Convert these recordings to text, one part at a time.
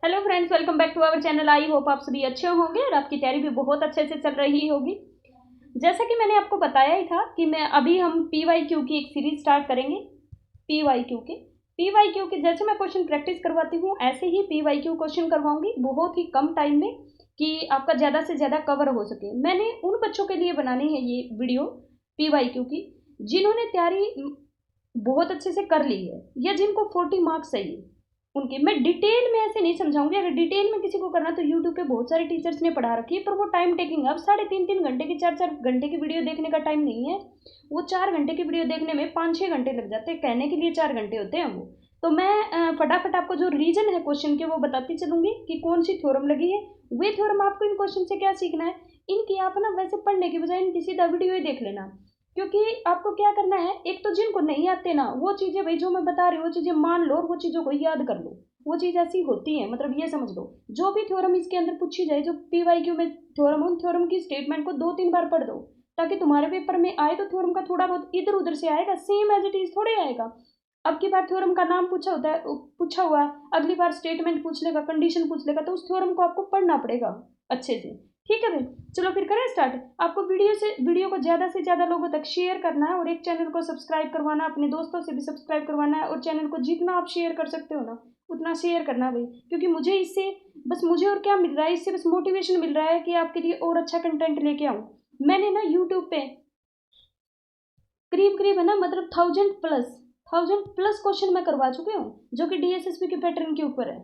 Hello friends, welcome back to our channel. I hope आप सभी अच्छे होंगे और आपकी तैयारी भी बहुत अच्छे से चल रही होगी। जैसा कि मैंने आपको बताया ही था कि हम PYQ की एक सीरीज स्टार्ट करेंगे। PYQ के जैसे मैं क्वेश्चन प्रैक्टिस करवाती हूँ ऐसे ही PYQ क्वेश्चन करवाऊंगी बहुत ही कम टाइम में कि आपका ज़्यादा से ज़्यादा कवर हो सके। मैंने उन बच्चों के लिए बनानी है ये वीडियो PYQ की जिन्होंने तैयारी बहुत अच्छे से कर ली है या जिनको 40 मार्क्स चाहिए उनके। मैं डिटेल में ऐसे नहीं समझाऊंगी। अगर डिटेल में किसी को करना तो यूट्यूब पे बहुत सारे टीचर्स ने पढ़ा रखी है, पर वो टाइम टेकिंग है। अब 3.5 घंटे की 4 घंटे की वीडियो देखने का टाइम नहीं है। वो 4 घंटे की वीडियो देखने में 5-6 घंटे लग जाते हैं। कहने के लिए 4 घंटे होते हैं वो। तो मैं फटाफट आपको जो रीजन है क्वेश्चन के वो बताती चलूंगी कि कौन सी थ्योरम लगी है। वे थ्योरम आपको इन क्वेश्चन से क्या सीखना है, इनकी आप ना वैसे पढ़ने की बजाय इनकी सीधा वीडियो ही देख लेना। क्योंकि आपको क्या करना है, एक तो जिनको नहीं आते ना वो चीज़ें भाई जो मैं बता रही हूँ वो चीज़ें मान लो और वो चीज़ों को याद कर लो। वो चीज़ ऐसी होती है, मतलब ये समझ लो जो भी थ्योरम इसके अंदर पूछी जाए, जो PYQ में थ्योरम हो, उन थ्योरम की स्टेटमेंट को 2-3 बार पढ़ दो ताकि तुम्हारे पेपर में आए तो थ्योरम का थोड़ा बहुत इधर उधर से आएगा, सेम एज इट इज थोड़े आएगा। अब की बार थ्योरम का नाम पूछा हुआ, अगली बार स्टेटमेंट पूछ लेगा, कंडीशन पूछ लेगा, तो उस थ्योरम को आपको पढ़ना पड़ेगा अच्छे से। ठीक है भाई, चलो फिर करें स्टार्ट। आपको वीडियो को ज़्यादा से ज़्यादा लोगों तक शेयर करना है और एक चैनल को सब्सक्राइब करवाना, अपने दोस्तों से भी सब्सक्राइब करवाना है और चैनल को जितना आप शेयर कर सकते हो ना उतना शेयर करना भाई। क्योंकि मुझे और क्या मिल रहा है इससे, बस मोटिवेशन मिल रहा है कि आपके लिए और अच्छा कंटेंट लेके आऊँ। मैंने ना यूट्यूब पे करीब करीब है ना, मतलब 1000+ क्वेश्चन मैं करवा चुके हूँ जो कि DSSP के पैटर्न के ऊपर है।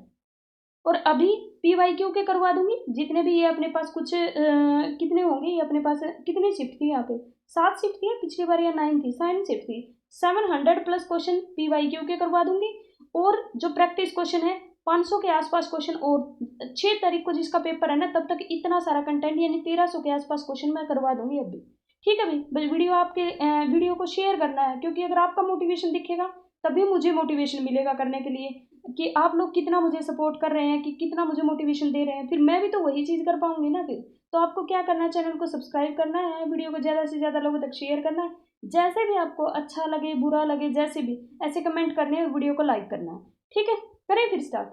और अभी PYQ के करवा दूंगी जितने भी ये अपने पास कुछ कितने होंगे, ये अपने पास कितनी शिफ्ट थी यहाँ पे, 7 शिफ्ट थी पिछली बार या 9 थी, 7 शिफ्ट थी। 700+ क्वेश्चन PYQ के करवा दूंगी। और जो प्रैक्टिस क्वेश्चन है 500 के आसपास क्वेश्चन, और 6 तारीख को जिसका पेपर है ना तब तक इतना सारा कंटेंट यानी 1300 के आसपास क्वेश्चन मैं करवा दूंगी अभी। ठीक है भाई, बस वीडियो को शेयर करना है, क्योंकि अगर आपका मोटिवेशन दिखेगा तभी मुझे मोटिवेशन मिलेगा करने के लिए कि आप लोग कितना मुझे सपोर्ट कर रहे हैं, कि कितना मुझे मोटिवेशन दे रहे हैं, फिर मैं भी तो वही चीज़ कर पाऊंगी ना फिर। तो आपको क्या करना है, चैनल को सब्सक्राइब करना है, वीडियो को ज़्यादा से ज़्यादा लोगों तक शेयर करना है। जैसे भी आपको अच्छा लगे बुरा लगे, जैसे भी ऐसे कमेंट करने हैं और वीडियो को लाइक करना है। ठीक है, करें फिर स्टार्ट।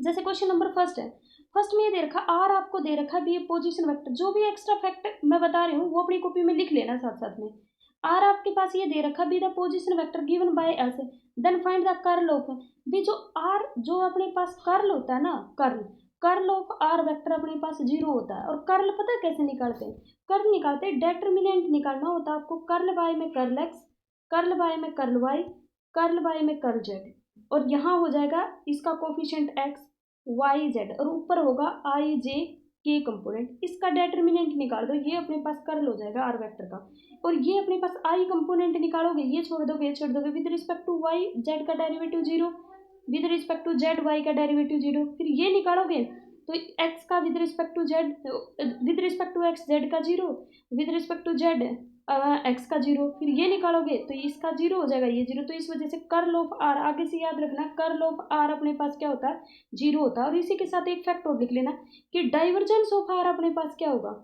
जैसे क्वेश्चन नंबर फर्स्ट में ये दे रखा, आर आपको दे रखा भी पोजीशन वेक्टर। जो भी एक्स्ट्रा फैक्ट मैं बता रही हूँ वो अपनी कॉपी में लिख लेना साथ साथ में। आर आपके पास ये दे रखा be the position vector given by S, then find the curl of. भी जो आर जो अपने पास कर्ल होता है ना, कर्ल ऑफ आर वेक्टर अपने पास 0 होता है। और कर्ल पता है कैसे निकालते हैं? कर्ल निकालते हैं, डेटर्मिनेंट निकालना होता है आपको। कर्ल बाय में कर्ल एक्स, कर्ल बाय में कर्ल वाई, कर्ल बाय में कर्ल जेड। और यहाँ हो जाएगा इसका कोफिशिएंट एक्स वाई जेड और ऊपर होगा आई जे के कंपोनेंट। इसका डेटर्मिनेंट निकाल दो, ये अपने पास कर्ल हो जाएगा आर वेक्टर का। और ये अपने पास आई कंपोनेंट निकालोगे, ये छोड़ दोगे, ये छोड़ दोगे, with respect to Y Z का derivative 0, with respect to Z Y का डेरिवेटिव 0। फिर ये निकालोगे तो एक्स का with respect to Z, with respect to X Z का 0, with respect to Z X का 0। फिर ये निकालोगे तो इसका 0 हो जाएगा, ये 0। तो इस वजह से कर्ल ऑफ आर, आगे से याद रखना कर्ल ऑफ आर अपने पास क्या होता है, 0 होता है। और इसी के साथ एक फैक्ट और लिख लेना कि डाइवर्जेंस ऑफ आर अपने पास क्या होगा,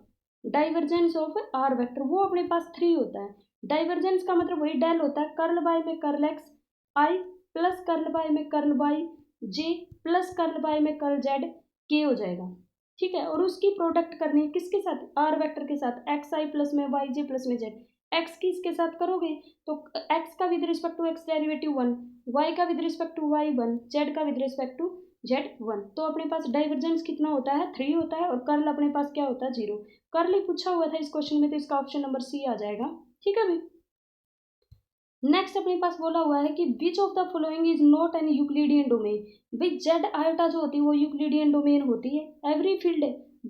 डाइवर्जेंस ऑफ आर वेक्टर वो अपने पास 3 होता है। डाइवर्जेंस का मतलब वही डेल होता है, कर्ल बाय में curl x I plus curl bye में curl Y J plus curl bye में कर्ल जेड के हो जाएगा। ठीक है, और उसकी प्रोडक्ट करनी है किसके साथ, आर वेक्टर के साथ, एक्स आई प्लस में वाई जे प्लस में जेड। एक्स की इसके साथ करोगे तो एक्स का with respect to X derivative 1, Y का with respect to Y 1, Z का विद रिस्पेक्ट टू जेड 1। तो अपने पास डाइवर्जेंस कितना होता है, 3 होता है। और कर्ल अपने पास क्या होता है, 0। कर्ल ही पूछा हुआ था इस क्वेश्चन में, तो इसका ऑप्शन नंबर सी आ जाएगा। ठीक है भाई, नेक्स्ट अपने पास बोला हुआ है कि विच of the following is not an Euclidean domain. भाई जेड आयोटा जो होती है वो यूक्लिडियन डोमेन होती है। एवरी फील्ड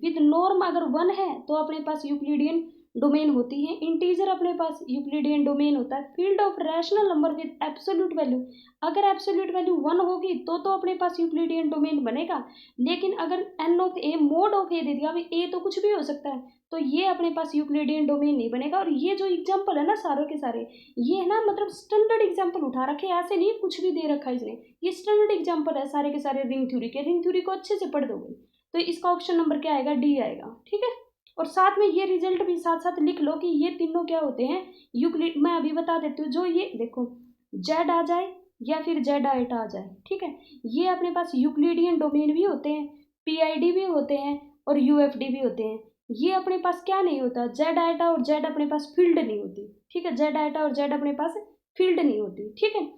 विद नॉर्म अगर 1 है तो अपने पास यूक्लिडियन डोमेन होती है। इंटीजर अपने पास यूक्लिडियन डोमेन होता है। Field of rational number with absolute value, अगर एब्सोल्यूट वैल्यू 1 होगी तो अपने पास यूक्लिडियन डोमेन बनेगा। लेकिन अगर N of A mod of A दे दिया, अभी ए तो कुछ भी हो सकता है, तो ये अपने पास यूक्लिडियन डोमेन नहीं बनेगा। और ये जो एग्जाम्पल है ना सारों के सारे, ये है ना मतलब स्टैंडर्ड एग्जाम्पल उठा रखे, ऐसे नहीं कुछ भी दे रखा है इसने, ये स्टैंडर्ड एग्जाम्पल है सारे के सारे रिंग थ्योरी के। रिंग थ्योरी को अच्छे से पढ़ दोगे तो इसका ऑप्शन नंबर क्या आएगा, डी आएगा। ठीक है, और साथ में ये रिजल्ट भी साथ साथ लिख लो कि ये तीनों क्या होते हैं, यूक्लिड। मैं अभी बता देती हूँ, जो ये देखो जेड आ जाए, या फिर जेड आइटा आ जाए, ठीक है। ये अपने पास यूक्लिडियन डोमेन भी होते हैं, पीआईडी भी होते हैं और यूएफडी भी होते हैं। ये अपने पास क्या नहीं होता, जेड आइटा और जेड अपने पास फील्ड नहीं होती, ठीक है। जेड आइटा और जेड अपने पास फील्ड नहीं होती, ठीक है।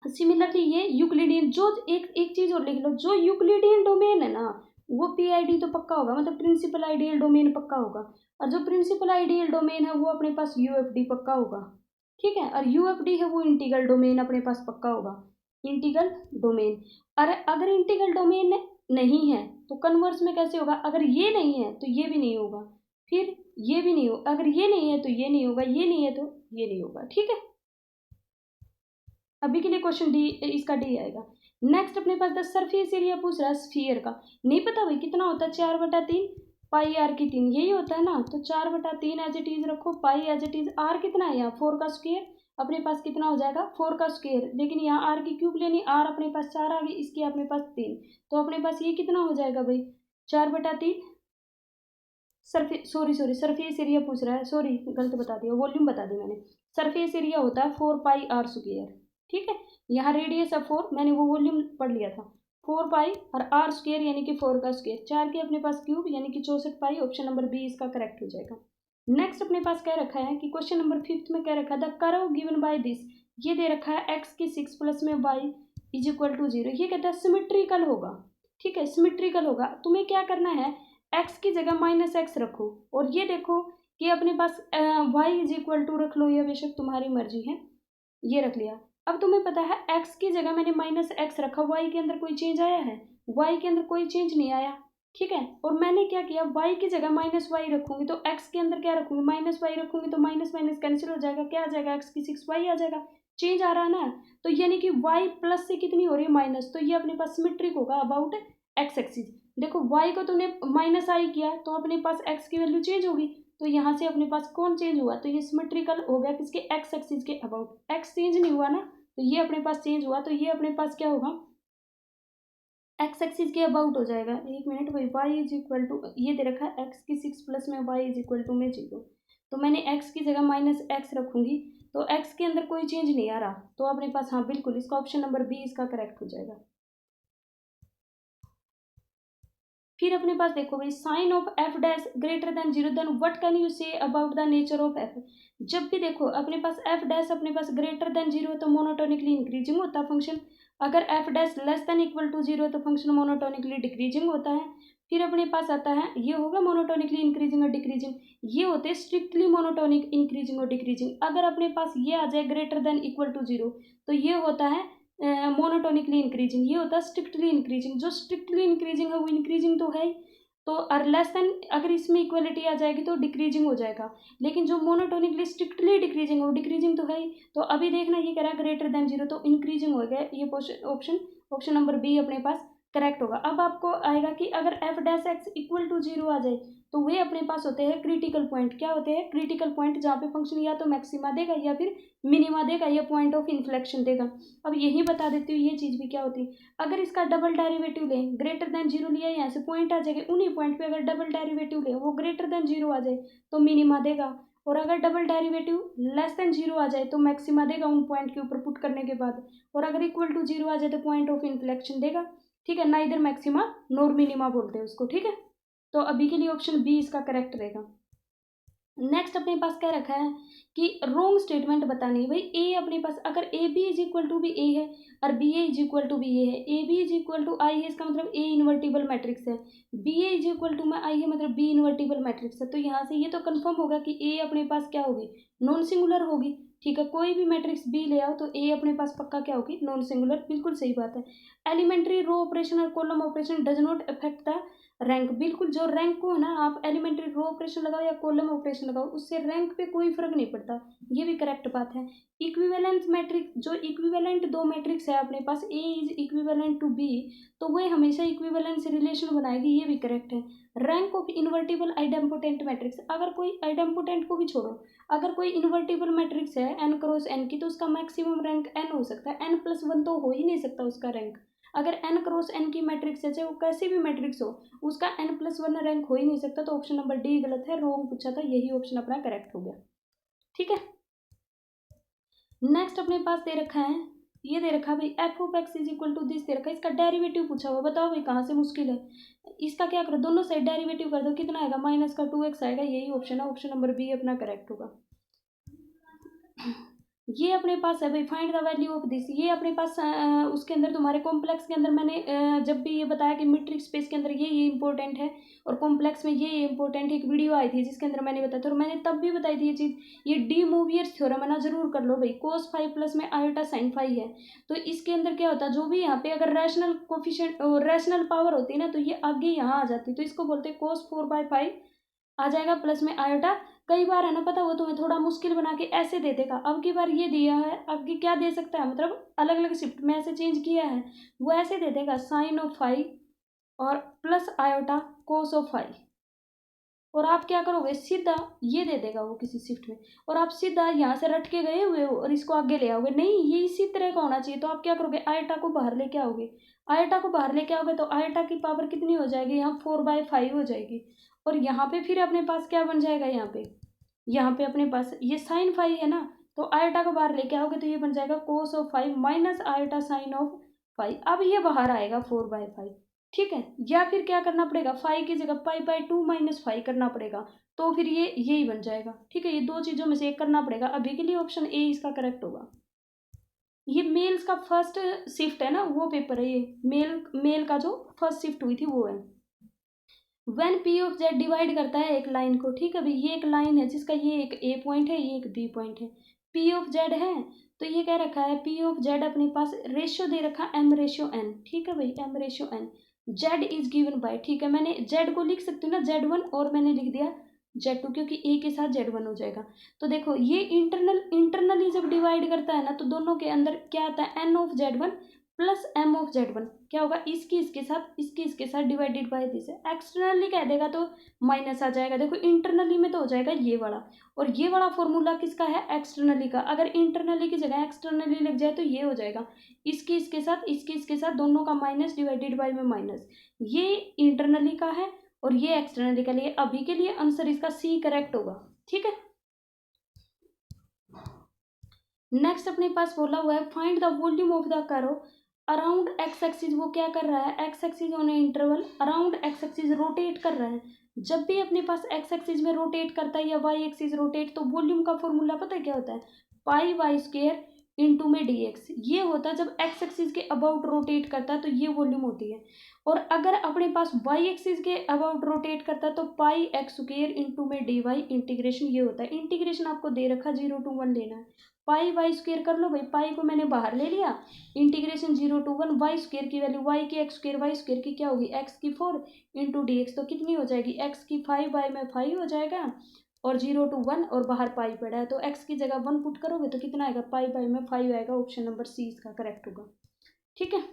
सिमिलरली ये यूक्लिडियन, जो एक चीज और लिख लो, जो यूक्लिडियन डोमेन है ना वो पीआईडी तो पक्का होगा, मतलब प्रिंसिपल आइडियल डोमेन पक्का होगा, और जो प्रिंसिपल आइडियल डोमेन है वो अपने पास यूएफडी पक्का होगा, ठीक है। और यूएफडी है वो इंटीग्रल डोमेन अपने पास पक्का होगा, इंटीग्रल डोमेन। और अगर इंटीग्रल डोमेन नहीं है तो कन्वर्स में कैसे होगा, अगर ये नहीं है तो ये भी नहीं होगा, फिर ये भी नहीं होगा, अगर ये नहीं है तो ये नहीं होगा, ये नहीं है तो ये नहीं होगा, ठीक है। अभी के लिए क्वेश्चन डी, इसका डी आएगा। नेक्स्ट अपने पास द सरफेस एरिया पूछ रहा है स्फीयर का, नहीं पता भाई कितना होता है, 4/3 पाई आर की 3, यही होता है ना। तो 4/3 एज इट इज रखो, पाई एज इट इज, आर कितना है यहाँ 4 का स्क्वायर, अपने पास कितना हो जाएगा 4 का स्क्वायर, लेकिन यहाँ आर की क्यूब लेनी, आर अपने पास 4 आ गई, इसकी अपने पास 3, तो अपने पास ये कितना हो जाएगा भाई 4/3 सरफेस एरिया पूछ रहा है, सॉरी गलत बता दिया, वॉल्यूम बता दी मैंने। सरफेस एरिया होता है 4 पाई आर स्क्वायर, ठीक है। यहाँ रेडियस है 4, मैंने वो वॉल्यूम पढ़ लिया था, 4 पाई और आर स्क्वायर यानी कि 4 का स्क्वायर, 4 के अपने पास क्यूब यानी कि 64 पाई, ऑप्शन नंबर बी इसका करेक्ट हो जाएगा। नेक्स्ट अपने पास क्या रखा है कि क्वेश्चन नंबर 5 में क्या रखा है, the curve given by this, ये दे रखा है एक्स की 6 प्लस में वाई इज इक्वल टू 0, ये कहता है सिमेट्रिकल होगा, ठीक है, सिमेट्रिकल होगा। तुम्हें क्या करना है, एक्स की जगह -x रखो, और ये देखो कि अपने पास वाई इज इक्वल टू रख लो, या बेशक तुम्हारी मर्जी है, ये रख लिया। अब तुम्हें पता है x की जगह मैंने -x रखा, y के अंदर कोई चेंज आया है, y के अंदर कोई चेंज नहीं आया, ठीक है। और मैंने क्या किया, y की जगह -y रखूंगी तो x के अंदर क्या रखूंगी, -y रखूंगी, तो माइनस माइनस कैंसिल हो जाएगा, क्या आ जाएगा, x की 6y आ जाएगा, चेंज आ रहा है ना। तो यानी कि y प्लस से कितनी हो रही है माइनस, तो ये अपने पास सिमेट्रिक होगा अबाउट x एक्सिस। देखो y को तूने -i किया तो अपने पास x की वैल्यू चेंज होगी, तो यहाँ से अपने पास कौन चेंज हुआ, तो ये सिमेट्रिकल हो गया किसके, एक्स एक्सिस के अबाउट, एक्स चेंज नहीं हुआ ना, तो ये अपने पास चेंज हुआ, तो ये अपने पास क्या होगा, एक्स एक्सिस के अबाउट हो जाएगा। एक मिनट भाई, वाई इज इक्वल टू, ये दे रखा है एक्स की 6 प्लस में वाई इज इक्वल टू में 0, तो मैंने एक्स की जगह -x रखूंगी, तो एक्स के अंदर कोई चेंज नहीं आ रहा, तो अपने पास हाँ बिल्कुल इसका ऑप्शन नंबर बी इसका करेक्ट हो जाएगा। फिर अपने पास देखो भाई, sign of F dash greater than 0, then what can you say about the nature of F. जब भी देखो अपने पास एफ डैश अपने पास ग्रेटर देन 0 है तो मोनोटोनिकली इंक्रीजिंग होता है फंक्शन, अगर F dash less than equal to 0 है तो फंक्शन मोनोटोनिकली डिक्रीजिंग होता है। फिर अपने पास आता है, ये होगा मोनोटोनिकली इंक्रीजिंग और डिक्रीजिंग, ये होते हैं स्ट्रिक्टली मोनोटोनिक इंक्रीजिंग और डिक्रीजिंग। अगर अपने पास ये आ जाए ग्रेटर देन इक्वल टू 0 तो ये होता है मोनोटोनिकली इंक्रीजिंग, ये होता है स्ट्रिक्टली इंक्रीजिंग, जो स्ट्रिक्टली इंक्रीजिंग है वो इंक्रीजिंग तो है ही, तो और लेस देन अगर इसमें इक्वलिटी आ जाएगी तो डिक्रीजिंग हो जाएगा, लेकिन जो मोनोटोनिकली स्ट्रिक्टली डिक्रीजिंग हो डिक्रीजिंग तो है ही। तो अभी देखना ये कह रहा है ग्रेटर देन 0 तो इंक्रीजिंग हो गया, ये ऑप्शन नंबर बी अपने पास करेक्ट होगा। अब आपको आएगा कि अगर F dash X equal to 0 आ जाए तो वे अपने पास होते हैं क्रिटिकल पॉइंट, क्या होते हैं क्रिटिकल पॉइंट, जहाँ पे फंक्शन या तो मैक्सिमा देगा या फिर मिनिमा देगा या पॉइंट ऑफ इन्फ्लेक्शन देगा। अब यही बता देती हूँ ये चीज़ भी क्या होती है, अगर इसका डबल डेरिवेटिव लें, ग्रेटर देन 0 लिया, यहाँ से पॉइंट आ जाएगा, उन्हीं पॉइंट पे अगर डबल डेरिवेटिव लें वो ग्रेटर देन 0 आ जाए तो मिनिमा देगा, और अगर डबल डेरिवेटिव लेस देन 0 आ जाए तो मैक्सिमा देगा उन पॉइंट के ऊपर पुट करने के बाद, और अगर इक्वल टू 0 आ जाए तो पॉइंट ऑफ इन्फ्लेक्शन देगा, ठीक है। ना इधर मैक्सिमा नोर मिनिमा बोलते हैं उसको, ठीक है। तो अभी के लिए ऑप्शन बी इसका करेक्ट रहेगा। नेक्स्ट अपने पास क्या रखा है कि रोंग स्टेटमेंट बतानी है भाई, ए अपने पास अगर A B is equal to B A है और B A is equal to B A है, A B is equal to I है, इसका मतलब ए इन्वर्टिबल मैट्रिक्स है, B A is equal to में आई है मतलब बी इन्वर्टिबल मैट्रिक्स है, तो यहाँ से ये तो कंफर्म होगा कि ए अपने पास क्या होगी, नॉन सिंगुलर होगी, ठीक है। कोई भी मैट्रिक्स बी ले आओ तो ए अपने पास पक्का क्या होगी, नॉन सिंगुलर, बिल्कुल सही बात है। एलिमेंट्री रो ऑपरेशन और column operation does not affect the rank, बिल्कुल जो रैंक को है ना, आप एलिमेंट्री रो ऑपरेशन लगाओ या कॉलम ऑपरेशन लगाओ उससे रैंक पे कोई फर्क नहीं पड़ता, ये भी करेक्ट बात है। इक्विवेलेंट मैट्रिक्स, जो इक्विवेलेंट दो मैट्रिक्स है अपने पास, ए इज इक्विवेलेंट टू बी, तो वह हमेशा इक्विवेलेंस से रिलेशन बनाएगी, ये भी करेक्ट है। Rank of invertible idempotent matrix, अगर कोई आइडेम्पोटेंट को भी छोड़ो, अगर कोई इन्वर्टिबल मैट्रिक्स है एन क्रॉस एन की, तो उसका मैक्सिमम रैंक एन हो सकता है, n+1 तो हो ही नहीं सकता उसका रैंक। अगर n क्रॉस n की मैट्रिक्स है, चाहे वो कैसी भी मैट्रिक्स हो, उसका n+1 रैंक हो ही नहीं सकता, तो ऑप्शन नंबर डी गलत है, रॉन्ग पूछा था, यही ऑप्शन अपना करेक्ट हो गया, ठीक है। नेक्स्ट अपने पास दे रखा है, ये दे रखा है भाई F of X is equal to this दे रखा है, इसका डेरिवेटिव पूछा हुआ, बताओ भाई कहाँ से मुश्किल है। इसका क्या करो, दोनों साइड डेरिवेटिव कर दो, कितना आएगा माइनस का 2x आएगा, यही ऑप्शन है, ऑप्शन नंबर बी अपना करेक्ट होगा। ये अपने पास है भाई find the value of this, ये अपने पास उसके अंदर तुम्हारे कॉम्प्लेक्स के अंदर मैंने जब भी ये बताया कि मीट्रिक स्पेस के अंदर ये इंपॉर्टेंट है और कॉम्प्लेक्स में ये इंपॉर्टेंट है, एक वीडियो आई थी जिसके अंदर मैंने बताया था और मैंने तब भी बताई थी ये चीज़, ये डी मूवियर्स थ्योरम है ना, जरूर कर लो भाई। cos फाइव प्लस में आयोटा साइन फाइव है, तो इसके अंदर क्या होता है, जो भी यहाँ पे अगर रैशनल कोफिशिएंट रैशनल पावर होती है ना, तो ये आगे यहाँ आ जाती है, तो इसको बोलते हैं cos 4/5 आ जाएगा प्लस में आयोटा। कई बार है ना पता वो तुम्हें थोड़ा मुश्किल बना के ऐसे दे देगा, अब की बार ये दिया है, अब की क्या दे सकता है, मतलब अलग अलग शिफ्ट में ऐसे चेंज किया है, वो ऐसे दे देगा साइन ऑफ फाइव और plus iota cos of five, और आप क्या करोगे सीधा ये दे देगा वो किसी शिफ्ट में, और आप सीधा यहाँ से रट के गए हुए हो और इसको आगे ले आओगे, नहीं ये इसी तरह का होना चाहिए, तो आप क्या करोगे आयोटा को बाहर लेके आओगे, आयोटा को बाहर लेके आओगे तो आयोटा की पावर कितनी हो जाएगी, यहाँ 4/5 हो जाएगी, और यहाँ पे फिर अपने पास क्या बन जाएगा, यहाँ पे अपने पास ये साइन फाइव है ना, तो आयोटा को बाहर लेके आओगे तो ये बन जाएगा cos of five minus iota sine of five, अब ये बाहर आएगा 4/5, ठीक है। या फिर क्या करना पड़ेगा, फाइव की जगह π/2 माइनस फाइव करना पड़ेगा, तो फिर ये यही बन जाएगा, ठीक है। ये दो चीज़ों में से एक करना पड़ेगा, अभी के लिए ऑप्शन ए इसका करेक्ट होगा। ये मेल्स का फर्स्ट शिफ्ट है ना, वो पेपर है ये, मेल का जो फर्स्ट शिफ्ट हुई थी वो है। When P of Z divide करता है एक लाइन को, ठीक है भाई, ये एक लाइन है जिसका ये एक ए पॉइंट है, ये एक बी पॉइंट है, पी ऑफ जेड है, तो ये कह रखा है पी ऑफ जेड अपने पास रेशियो दे रखा एम रेशियो एन, ठीक है भाई, M ratio N, Z is given by, ठीक है, मैंने जेड को लिख सकती हूँ ना Z1 और मैंने लिख दिया Z2 क्योंकि ए के साथ Z1 हो जाएगा। तो देखो ये इंटरनली जब डिवाइड करता है ना, तो दोनों के अंदर क्या आता है, N of Z1 plus M of Z1 क्या होगा, इसके साथ डिवाइडेड बाय दिस, एक्सटर्नली कह देगा तो माइनस आ जाएगा, देखो इंटरनली में तो हो जाएगा ये वाला, और ये वाला फॉर्मूला किसका है, एक्सटर्नली का, अगर इंटरनली की जगह एक्सटर्नली लग जाए तो ये हो जाएगा इसके साथ दोनों का माइनस डिवाइडेड बाय में माइनस, ये इंटरनली का है और ये एक्सटर्नली का लिए, अभी के लिए आंसर इसका सी करेक्ट होगा, ठीक है। नेक्स्ट अपने पास बोला हुआ है find the volume of the curve around x axis, वो क्या कर रहा है, x axis on interval around x axis rotate कर रहा है, जब भी अपने पास एक्स एक्सिस में रोटेट करता है या वाई एक्सिस रोटेट, तो वॉल्यूम का फॉर्मूला पता है क्या होता है, पाई वाई स्क्वायर इंटू में डी एक्स, ये होता है जब एक्स एक्सिस के अबाउट रोटेट करता है तो ये वॉल्यूम होती है, और अगर अपने पास वाई एक्सिस के अबाउट रोटेट करता है तो पाई एक्स स्क्वायर इंटू में डी वाई इंटीग्रेशन, ये होता है, इंटीग्रेशन आपको दे रखा 0 to 1 लेना है, पाई वाई स्क्वायर कर लो भाई, पाई को मैंने बाहर ले लिया, इंटीग्रेशन 0 to 1, वाई स्क्वायर की वैल्यू वाई की एक्स स्क्वायर, वाई स्क्वायर की क्या होगी एक्स की 4 इंटू डी एक्स, तो कितनी हो जाएगी एक्स की 5 बाय में 5 हो जाएगा, और 0 to 1 और बाहर पाई पड़ा है, तो एक्स की जगह 1 पुट करोगे तो कितना आएगा, पाई बाय में 5 आएगा, ऑप्शन नंबर सी इसका करेक्ट होगा, ठीक है।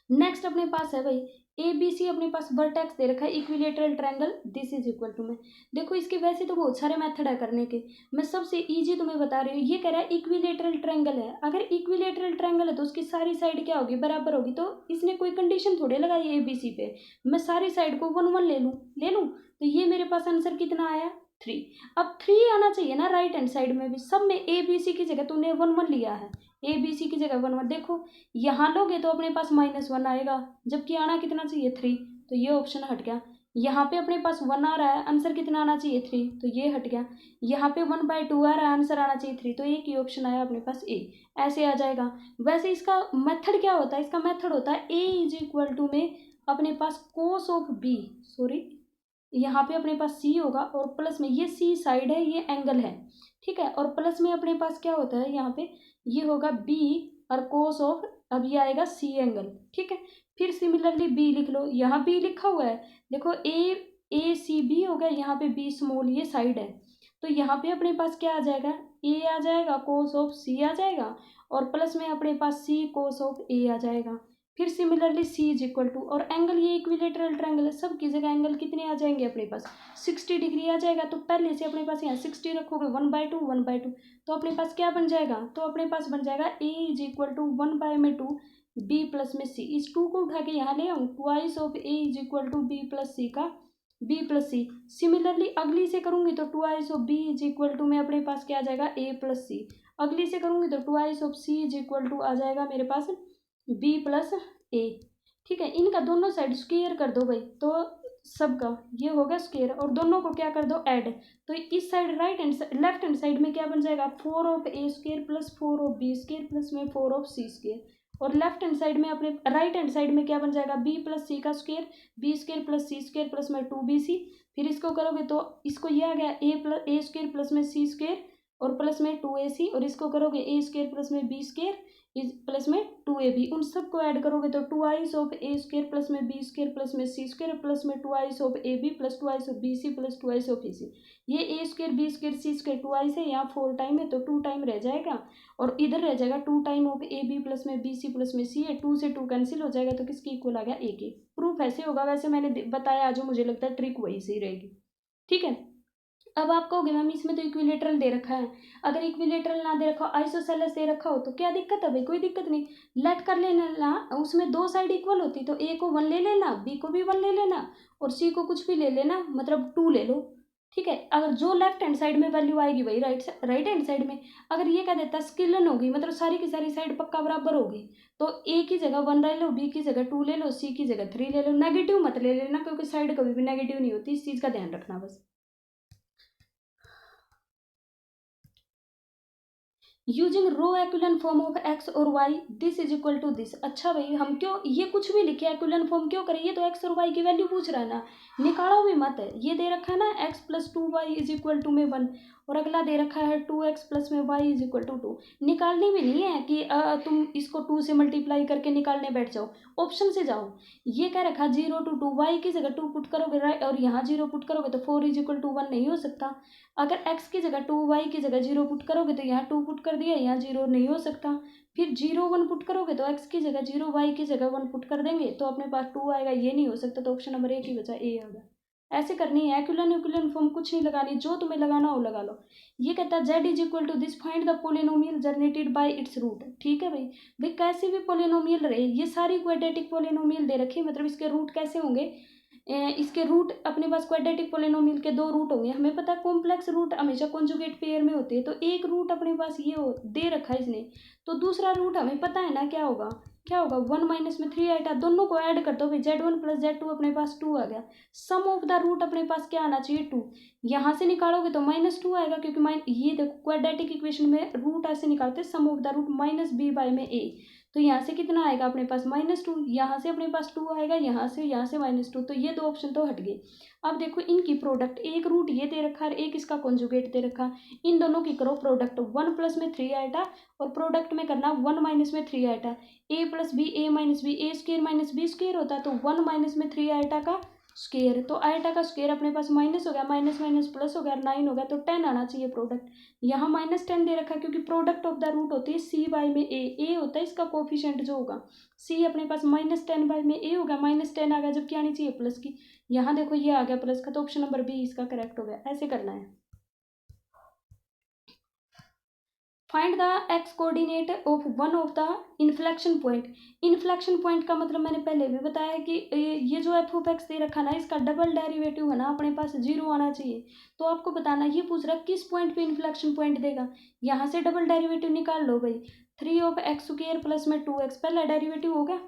नेक्स्ट अपने पास है भाई ए बी सी, अपने पास वर्टेक्स दे रखा है equilateral triangle, this is equal to में, देखो इसके वैसे तो बहुत सारे मेथड है करने के, मैं सबसे इजी तुम्हें बता रही हूँ, ये कह रहा है इक्विलेटरल ट्रायंगल है, अगर इक्विलेटरल ट्रायंगल है तो उसकी सारी साइड क्या होगी, बराबर होगी, तो इसने कोई कंडीशन थोड़े लगाई ए बी सी पे, मैं सारी साइड को 1 1 ले लूँ, तो ये मेरे पास आंसर कितना आया 3, अब 3 आना चाहिए ना राइट हैंड साइड में भी, सब में ए बी सी की जगह तूने 1 1 लिया है, ए बी सी की जगह 1 1, देखो यहाँ लोगे तो अपने पास -1 आएगा, जबकि आना कितना चाहिए 3, तो ये ऑप्शन हट गया, यहाँ पे अपने पास 1 आ रहा है, आंसर कितना आना चाहिए 3, तो ये हट गया, यहाँ पे 1/2 आ रहा है, आंसर आना चाहिए 3, तो एक ही ऑप्शन आया अपने पास ए, ऐसे आ जाएगा। वैसे इसका मेथड क्या होता है, इसका मेथड होता है ए इज इक्वल टू में अपने पास कोस ऑफ बी, सॉरी यहाँ पे अपने पास सी होगा, और प्लस में ये सी साइड है, ये एंगल है, ठीक है, और प्लस में अपने पास क्या होता है यहाँ पे ये होगा बी और कोस ऑफ, अब ये आएगा सी एंगल, ठीक है। फिर सिमिलरली बी लिख लो, यहाँ बी लिखा हुआ है, देखो ए सी बी हो गया, यहाँ पे बी स्मॉल ये साइड है, तो यहाँ पे अपने पास क्या आ जाएगा ए आ जाएगा, कोस ऑफ सी आ जाएगा, और प्लस में अपने पास सी कोस ऑफ ए आ जाएगा, फिर similarly C is equal to, और एंगल ये इक्विलेटरल ट्रायंगल है, सब की जगह एंगल कितने आ जाएंगे अपने पास 60 डिग्री आ जाएगा, तो पहले से अपने पास यहाँ 60 रखोगे 1/2 तो अपने पास क्या बन जाएगा, तो अपने पास बन जाएगा A is equal to 1/2 B plus में सी, इस 2 को उठा के यहाँ ले आऊँ, twice of A is equal to B plus C का बी प्लस सी। सिमिलरली अगली से करूँगी तो twice of B is equal to में अपने पास क्या आ जाएगा ए प्लस सी। अगली से करूँगी तो twice of C is equal to आ जाएगा मेरे पास बी प्लस ए। ठीक है, इनका दोनों साइड स्क्वायर कर दो भाई, तो सबका ये हो गया स्क्वायर, और दोनों को क्या कर दो ऐड। तो इस side right hand left hand side में क्या बन जाएगा, four of A square plus four of B square plus में फोर ऑफ सी स्क्वायर। और लेफ्ट हैंड साइड में अपने राइट हैंड साइड में क्या बन जाएगा, बी प्लस सी का स्क्वायर, बी स्क्वायर प्लस सी स्क्वायर प्लस में टू बी सी। फिर इसको करोगे तो इसको ये आ गया ए स्क्वायर प्लस में सी स्क्वायर और प्लस में टू ए सी, और इसको करोगे ए स्क्वायर प्लस में बी स्क्वायर इज प्लस में टू ए बी। उन सबको ऐड करोगे तो twice of A square plus में बी स्क्वायर प्लस में सी स्क्वायर प्लस में twice of A B plus twice of B C plus twice of A C. ये A square B square C square to ice है, यहाँ four time है तो to time रह जाएगा, और इधर रह जाएगा two time of A B plus में बी सी प्लस में सी है, टू से टू कैंसिल हो जाएगा तो किसकी इक्वल आ गया ए के। प्रूफ ऐसे होगा, वैसे मैंने बताया, जो मुझे लगता है ट्रिक वही सही रहेगी। ठीक है, अब आप कहोगे मैम इसमें तो इक्विलेटरल दे रखा है, अगर इक्विलेटरल ना दे रखा हो, आइसोसेलेस दे रखा हो तो क्या दिक्कत है भाई, कोई दिक्कत नहीं, लेट कर लेना ना, उसमें दो साइड इक्वल होती तो ए को वन ले लेना, बी को भी वन ले लेना, और सी को कुछ भी ले लेना, मतलब टू ले लो। ठीक है, अगर जो लेफ्ट हैंड साइड में वैल्यू आएगी वही राइट हैंड साइड में, अगर ये कह देता स्किलन होगी मतलब सारी की सारी साइड पक्का बराबर होगी, तो ए की जगह वन ले लो, बी की जगह टू ले लो, सी की जगह थ्री ले लो, नेगेटिव मत ले लेना क्योंकि साइड कभी भी नेगेटिव नहीं होती, इस चीज़ का ध्यान रखना बस। Using row echelon form of X और Y this is equal to this. अच्छा भाई, हम क्यों ये कुछ भी लिखे एक्विलन फॉर्म क्यों करें, ये तो एक्स और वाई की वैल्यू पूछ रहा है ना, निकालो भी मत है। ये दे रखा है ना X plus two Y is equal to में वन, और अगला दे रखा है टू एक्स प्लस में Y is equal to two. निकालनी भी नहीं है कि तुम इसको टू से मल्टीप्लाई करके निकालने बैठ जाओ, ऑप्शन से जाओ। ये क्या रखा, जीरो टू टू, वाई की जगह टू पुट करोगे राइट, और यहाँ जीरो पुट करोगे तो four is equal to one नहीं हो सकता। अगर x की जगह टू, वाई की जगह जीरो पुट करोगे तो यहाँ टू पुट कर दिया, यहाँ जीरो नहीं हो सकता। फिर जीरो वन पुट करोगे तो x की जगह जीरो, वाई की जगह वन पुट कर देंगे तो अपने पास टू आएगा, ये नहीं हो सकता, तो ऑप्शन नंबर ए की बचा ए आएगा। ऐसे करनी है, एक्विलन यूक्लिन फॉर्म कुछ नहीं लगानी, जो तुम्हें लगाना हो लगा लो। ये कहता है z is equal to this, find the polynomial generated by its root. ठीक है भाई, भाई कैसे भी पोलिनोमियल रहे, ये सारी क्वाड्रेटिक पोलिनोमियल दे रखी, मतलब इसके रूट कैसे होंगे, इसके रूट अपने पास क्वाड्रेटिक पोलिनोमियल के दो रूट होंगे, हमें पता है कॉम्प्लेक्स रूट हमेशा कॉन्जुगेट पेयर में होते हैं, तो एक रूट अपने पास ये हो दे रखा है इसने, तो दूसरा रूट हमें पता है ना क्या होगा, क्या होगा, वन माइनस में थ्री आएगा, दोनों को ऐड कर दो भाई, Z one plus Z two अपने पास टू आ गया, सम ऑफ द रूट अपने पास क्या आना चाहिए टू, यहाँ से निकालोगे तो माइनस टू आएगा, क्योंकि ये देखो क्वाड्रेटिक इक्वेशन में रूट ऐसे निकालते हैं, sum of the root minus B by में ए, तो यहाँ से कितना आएगा अपने पास माइनस टू, यहाँ से अपने पास टू आएगा, यहाँ से माइनस टू, तो ये दो ऑप्शन तो हट गए। अब देखो इनकी प्रोडक्ट, एक रूट ये दे रखा है, एक इसका कॉन्जुगेट दे रखा, इन दोनों की करो प्रोडक्ट, वन प्लस में थ्री आएगा और प्रोडक्ट में करना वन माइनस में थ्री आएगा, ए प्लस बी ए माइनस बी, ए स्क्र माइनस बी स्क्र होता है, तो वन माइनस में थ्री आएगा का स्क्र, तो आएटा का स्क्र अपने पास माइनस हो गया, माइनस माइनस प्लस हो गया, नाइन हो गया, तो टेन आना चाहिए प्रोडक्ट। यहाँ माइनस टेन दे रखा है क्योंकि प्रोडक्ट ऑफ द रूट होती है सी बाय में ए होता है इसका कोफिशिएंट जो होगा, सी अपने पास माइनस टेन बाय में ए हो गया, माइनस टेन आ गया, जबकि आनी चाहिए प्लस की, यहाँ देखो ये आ गया प्लस का, तो ऑप्शन नंबर बी इसका करेक्ट हो गया। ऐसे करना है। Find the x coordinate of one of the inflection point. Inflection point का मतलब मैंने पहले भी बताया कि ये जो एफ ऑफ एक्स दे रखा ना, इसका डबल डेरिवेटिव है ना अपने पास जीरो आना चाहिए, तो आपको बताना, ये पूछ रहा है किस पॉइंट पे इन्फ्लेक्शन पॉइंट देगा, यहाँ से डबल डेरिवेटिव निकाल लो भाई, three of x square plus में टू एक्स, पहला डेरिवेटिव हो गया,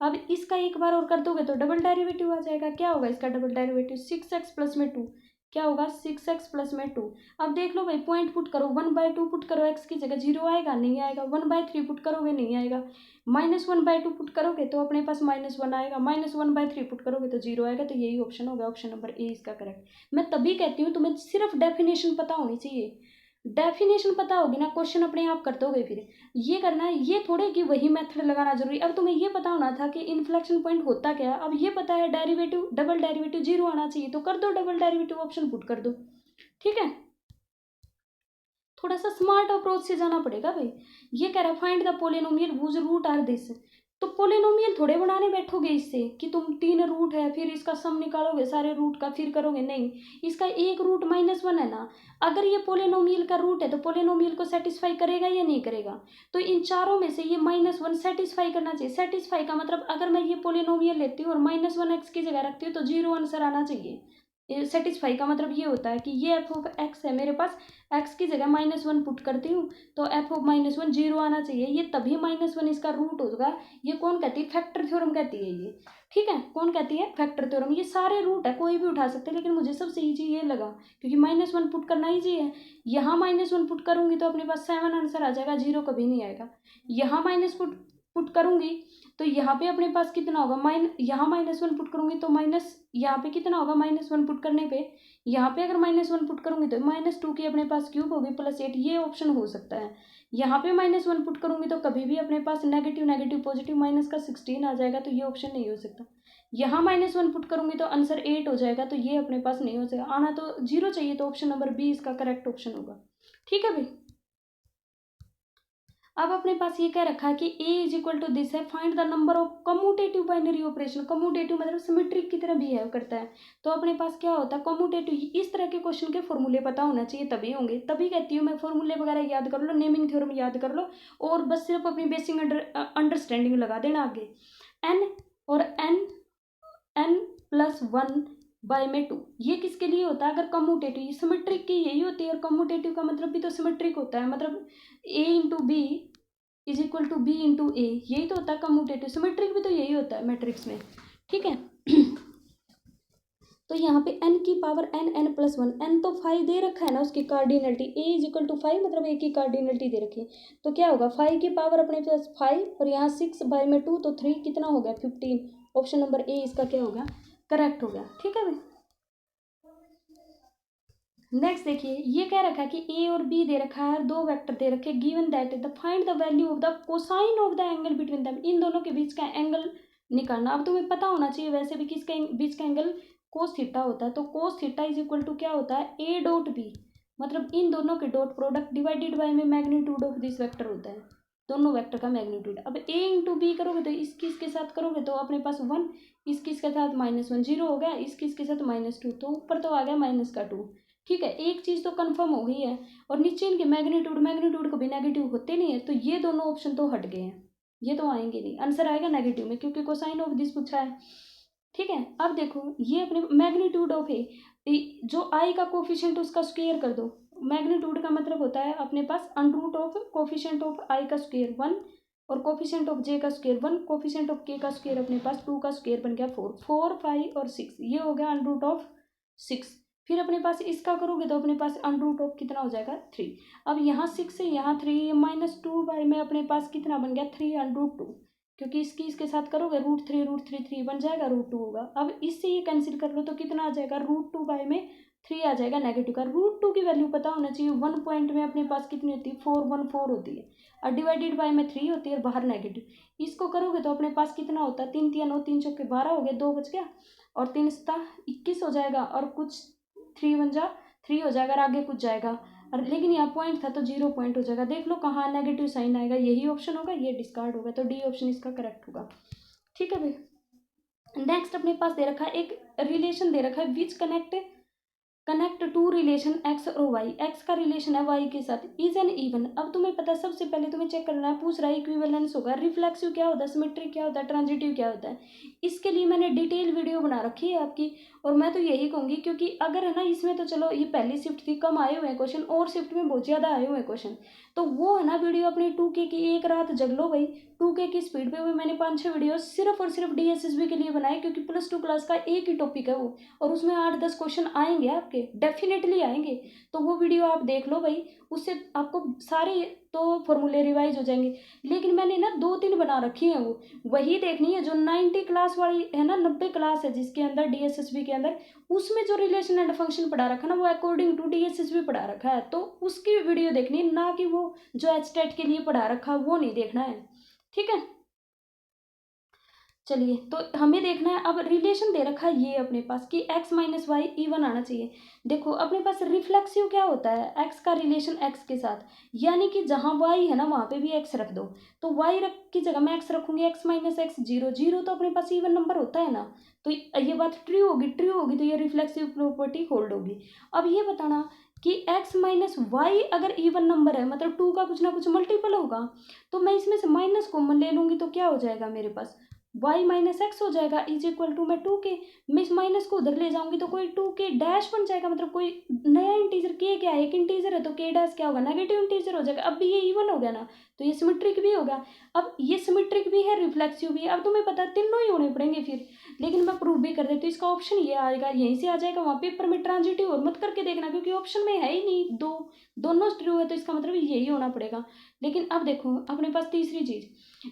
अब इसका एक बार और कर दोगे तो डबल डेरिवेटिव आ जाएगा, क्या होगा इसका double derivative, six x plus में टू, क्या होगा सिक्स एक्स प्लस में टू। अब देख लो भाई, पॉइंट पुट करो, वन बाय टू पुट करो, एक्स की जगह जीरो आएगा नहीं आएगा, वन बाय थ्री पुट करोगे नहीं आएगा, minus one by two put करोगे तो अपने पास माइनस वन आएगा, minus one by three put करोगे तो जीरो आएगा, तो यही ऑप्शन होगा, ऑप्शन नंबर ए इसका करेक्ट। मैं तभी कहती हूँ तुम्हें सिर्फ डेफिनेशन पता होनी चाहिए, डेफिनेशन पता होगी ना क्वेश्चन अपने आप कर दोगे, फिर ये करना है, ये थोड़े कि वही मेथड लगाना जरूरी। अब तुम्हें ये पता होना था कि इन्फ्लेक्शन पॉइंट होता क्या है, अब ये पता है डेरिवेटिव डबल डेरिवेटिव जीरो आना चाहिए, तो कर दो डबल डेरिवेटिव ऑप्शन पुट कर दो। ठीक है, थोड़ा सा स्मार्ट अप्रोच से जाना पड़ेगा भाई। ये कह रहा है find the polynomial whose root are this, तो पोलिनोमियल थोड़े बनाने बैठोगे इससे कि तुम तीन रूट है फिर इसका सम निकालोगे सारे रूट का फिर करोगे, नहीं, इसका एक रूट माइनस वन है ना, अगर ये पोलिनोमियल का रूट है तो पोलिनोमियल को सेटिस्फाई करेगा या नहीं करेगा, तो इन चारों में से ये माइनस वन सेटिस्फाई करना चाहिए। सेटिस्फाई का मतलब अगर मैं ये पोलिनोमियल लेती हूँ और माइनस वन एक्स की जगह रखती हूँ तो जीरो आंसर आना चाहिए, सेटिस्फाई का मतलब ये होता है कि ये एफ ऑफ एक्स है, मेरे पास एक्स की जगह -1 पुट करती हूँ तो एफ ऑफ -1 0 आना चाहिए। ये तभी -1 इसका रूट होगा। ये कौन कहती है? फैक्टर थ्योरम कहती है ये। ठीक है, कौन कहती है? Factor theorem. ये सारे रूट है, कोई भी उठा सकते हैं, लेकिन मुझे सबसे ईजी ये लगा क्योंकि -1 पुट करना ईजी है। यहाँ -1 पुट करूंगी तो अपने पास 7 आंसर आ जाएगा, 0 कभी नहीं आएगा। यहाँ माइनस पुट करूंगी तो यहाँ पे अपने पास कितना होगा? यहाँ -1 पुट करूंगी तो माइनस यहाँ पे कितना होगा? -1 पुट करने पे यहाँ पे अगर -1 पुट करूंगी तो -2 की अपने पास क्यूब होगी +8। ये ऑप्शन हो सकता है। यहाँ पे -1 पुट करूंगी तो कभी भी अपने पास नेगेटिव नेगेटिव पॉजिटिव माइनस का 16 आ जाएगा, तो ये ऑप्शन नहीं हो सकता। यहाँ -1 पुट करूंगी तो आंसर 8 हो जाएगा, तो ये अपने पास नहीं हो जाएगा। आना तो 0 चाहिए, तो ऑप्शन नंबर बी इसका करेक्ट ऑप्शन होगा। ठीक है भाई। अब अपने पास ये कह रखा है कि a is equal to this है, find the number of commutative binary operation. Commutative मतलब सिमेट्रिक की तरह बिहेव करता है। तो अपने पास क्या होता है? कम्यूटेटिव। इस तरह के क्वेश्चन के फॉर्मूले पता होना चाहिए, तभी होंगे। तभी कहती हूँ मैं, फॉर्मूले वगैरह याद कर लो, नेमिंग थ्योरम याद कर लो, और बस सिर्फ अपनी बेसिक अंडरस्टैंडिंग लगा देना आगे। n और n+1/2 ये किसके लिए होता है? अगर कम्यूटेटिव, सिमेट्रिक की यही होती है, और कम्यूटेटिव का मतलब भी तो सिमेट्रिक होता है, मतलब a into B is equal to B into A, यही तो होता है कम्यूटेटिव। सिमेट्रिक भी तो यही होता है मैट्रिक्स में। ठीक है। तो यहाँ पे n की पावर n+1, n तो 5 दे रखा है ना, उसकी cardinality a is equal to 5, मतलब a की कार्डिनलिटी दे रखी है। तो क्या होगा? 5 की पावर अपने पास 5 और यहाँ 6/2 तो 3 कितना हो गया? 15। ऑप्शन नंबर ए इसका क्या होगा? करेक्ट हो गया। ठीक है भाई। नेक्स्ट देखिए, ये कह रखा है कि ए और बी दे रखा है, दो वेक्टर दे रखे, given that the find the value of the cosine of the angle between them. इन दोनों के बीच का एंगल निकालना। अब तुम्हें पता होना चाहिए वैसे भी किसके बीच का एंगल कोस थीटा होता है। तो cos theta is equal to क्या होता है? ए डॉट बी, मतलब इन दोनों के डॉट प्रोडक्ट डिवाइडेड बाय में मैग्नीट्यूड ऑफ दिस वेक्टर होता है, दोनों वेक्टर का मैग्नीट्यूड। अब ए इंटू बी करोगे तो इसके साथ करोगे तो अपने पास 1, इसके साथ -1, 0 हो गया, इसके साथ -2, तो ऊपर तो आ गया -2। ठीक है, एक चीज़ तो कंफर्म हो गई है। और नीचे इनके मैग्नीट्यूड कभी नेगेटिव होते नहीं है, तो ये दोनों ऑप्शन तो हट गए हैं, ये तो आएंगे नहीं। आंसर आएगा नेगेटिव में, क्योंकि कोसाइन ऑफ दिस पूछा है। ठीक है, अब देखो ये अपने मैग्नीट्यूड ऑफ ए, जो आई का कोफिशिएंट उसका स्क्वायर कर दो। मैग्नीट्यूड का मतलब होता है अपने पास अंडरूट ऑफ कोफिशिएंट ऑफ आई का स्क्वायर 1 और कोफिशिएंट ऑफ जे का स्क्वायर 1, कोफिशिएंट ऑफ के का स्क्वायर अपने पास 2 का स्क्वायर बन गया 4, 4, 5 और 6, ये हो गया अंडरूट ऑफ 6। फिर अपने पास इसका करोगे तो अपने पास अंडरूट ऑफ कितना हो जाएगा? 3। अब यहाँ 6 से यहाँ 3 -2 बाई में अपने पास कितना बन गया? 3√2, क्योंकि इसके साथ करोगे √3 3 बन जाएगा, √2 होगा। अब इससे ये कैंसिल कर लो तो कितना आ जाएगा? √2 बाई में 3 आ जाएगा नेगेटिव का। √2 की वैल्यू पता होना चाहिए। 1 पॉइंट में अपने पास कितनी होती है? 414 होती है, और डिवाइडेड बाई में 3 होती है, और बाहर नेगेटिव। इसको करोगे तो अपने पास कितना होता है? 3 3 9 3 चौके 12 हो गए, 2 बच गया, और 3 7 21 हो जाएगा, और कुछ 3 बन जा 3 हो जाएगा, और आगे कुछ जाएगा, और लेकिन यहाँ पॉइंट था तो 0 पॉइंट हो जाएगा। देख लो कहाँ नेगेटिव साइन आएगा, यही ऑप्शन होगा, ये डिस्कार्ड होगा, तो डी ऑप्शन इसका करेक्ट होगा। ठीक है भाई। नेक्स्ट अपने पास दे रखा है एक रिलेशन दे रखा है, which connect to relation X और वाई। एक्स का रिलेशन है वाई के साथ, इज एन इवन। अब तुम्हें पता है, सबसे पहले तुम्हें चेक करना है, पूछ रहा है इक्विवेलेंस होगा, रिफ्लेक्सिव क्या होता है, सिमेट्रिक क्या होता है, ट्रांजिटिव क्या होता है। इसके लिए मैंने डिटेल वीडियो बना रखी है आपकी, और मैं तो यही कहूँगी, क्योंकि अगर है ना इसमें तो चलो ये पहली शिफ्ट थी, कम आए हुए हैं क्वेश्चन, और शिफ्ट में बहुत ज़्यादा आए हुए हैं क्वेश्चन, तो वो है ना वीडियो अपनी 2K की एक रात जग लो भाई। 2K की स्पीड पे भी मैंने 5-6 वीडियो सिर्फ और सिर्फ DSSB के लिए बनाए, क्योंकि +2 क्लास का एक ही टॉपिक है वो, और उसमें 8-10 क्वेश्चन आएंगे आपके, डेफिनेटली आएंगे। तो वो वीडियो आप देख लो भाई, उससे आपको सारे तो फॉर्मूले रिवाइज हो जाएंगे। लेकिन मैंने ना 2-3 बना रखी हैं, वो वही देखनी है जो 90 क्लास वाली है ना, 90 क्लास है जिसके अंदर DSSB के अंदर, उसमें जो रिलेशन एंड फंक्शन पढ़ा रखा है ना, वो अकॉर्डिंग टू DSSB पढ़ा रखा है, तो उसकी वीडियो देखनी है, ना कि वो जो HTET के लिए पढ़ा रखा है वो नहीं देखना है। ठीक है, चलिए, तो हमें देखना है अब रिलेशन दे रखा है ये अपने पास कि x - y इवन आना चाहिए। देखो अपने पास रिफ्लेक्सिव क्या होता है? x का रिलेशन x के साथ, यानी कि जहाँ y है ना वहाँ पे भी x रख दो, तो y रख की जगह मैं x रखूंगी, x - x 0 0, तो अपने पास इवन नंबर होता है ना, तो ये बात ट्रू होगी, तो ये रिफ्लेक्सिव प्रॉपर्टी होल्ड होगी। अब ये बताना कि x - y अगर इवन नंबर है, मतलब 2 का कुछ ना कुछ मल्टीपल होगा, तो मैं इसमें से माइनस कॉमन ले लूँगी, तो क्या हो जाएगा मेरे पास? वाई माइनस एक्स हो जाएगा इज इक्वल टू में 2k। मैं इस माइनस को उधर ले जाऊंगी तो कोई 2k डैश बन जाएगा, मतलब कोई नया इंटीजर। k क्या है, एक इंटीजर है, तो k डैश क्या होगा, नेगेटिव इंटीजर हो जाएगा। अब भी ये इवन हो गया ना, तो ये सिमेट्रिक भी होगा। अब ये सिमेट्रिक भी है, रिफ्लेक्सिव भी है। अब तुम्हें पता है तीनों ही होने पड़ेंगे फिर, लेकिन मैं प्रूव भी कर देती हूँ। इसका ऑप्शन ये आएगा, यहीं से आ जाएगा। वहाँ पेपर में ट्रांजिटिव और मत करके देखना, क्योंकि ऑप्शन में है ही नहीं, दोनों ट्रू है, तो इसका मतलब यही होना पड़ेगा। लेकिन अब देखो अपने पास तीसरी चीज़,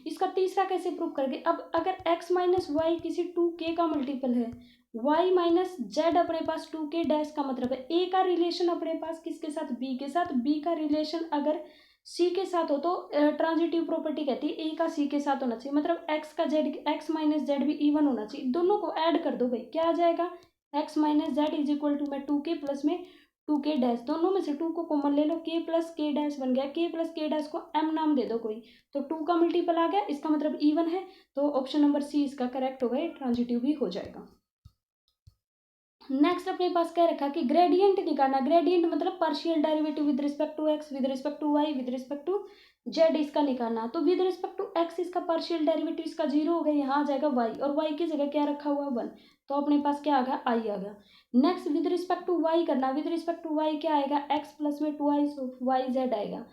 इसका तीसरा कैसे प्रूव करेंगे। अब अगर x माइनस वाई किसी 2k का मल्टीपल है, y माइनस जेड अपने पास 2k डैश का मतलब है a का रिलेशन अपने पास किसके साथ, b के साथ। b का रिलेशन अगर c के साथ हो तो ट्रांजिटिव प्रॉपर्टी कहती है a का c के साथ होना चाहिए, मतलब x का z, x माइनस जेड भी इवन होना चाहिए। दोनों को ऐड कर दो भाई, क्या आ जाएगा, x minus Z is equal to में 2k प्लस में 2k डैश, दोनों में से 2 को कॉमन ले लो, k प्लस k डैश बन गया। k प्लस k डैश को m नाम दे दो कोई, तो 2 का मल्टीपल आ गया, इसका मतलब इवन है। तो ऑप्शन नंबर सी इसका करेक्ट होगा, ये ट्रांजिटिव भी हो जाएगा। नेक्स्ट अपने पास क्या रखा कि ग्रेडियंट निकालना। ग्रेडियंट मतलब partial derivative with respect to X, with respect to Y, with respect to Z, इसका निकालना। तो विद रिस्पेक्ट टू एक्स इसका पार्शियल डेरिवेटिव इसका 0 हो गया, यहाँ आ जाएगा वाई, और वाई की जगह क्या रखा हुआ 1, तो अपने पास क्या आ गया, आई आ गया। Next with respect to Y करना। विद रिस्पेक्ट टू वाई क्या आएगा, एक्स प्लस में 2i ऑफ वाई जेड आएगा।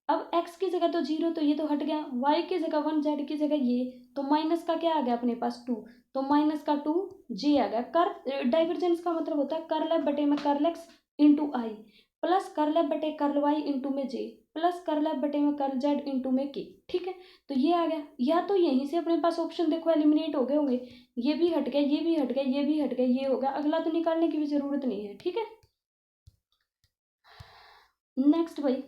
अब x की जगह तो 0, तो ये तो हट गया, y की जगह 1, z की जगह ये, तो माइनस का क्या आ गया अपने पास 2, तो माइनस का 2 j आ गया। कर डाइवर्जेंस का मतलब होता है कर्ल एफ बटे में कर्ल x इंटू आई, प्लस कर्ल एफ बटे कर्ल y इंटू में j, प्लस कर्ल एफ बटे में कर्ल z इंटू में k। ठीक है, तो ये आ गया। या तो यहीं से अपने पास ऑप्शन देखो एलिमिनेट हो गए होंगे, ये भी हट गया, ये भी हट गया, ये भी हट गया, ये होगा। अगला तो निकालने की भी जरूरत नहीं है। ठीक है, नेक्स्ट भाई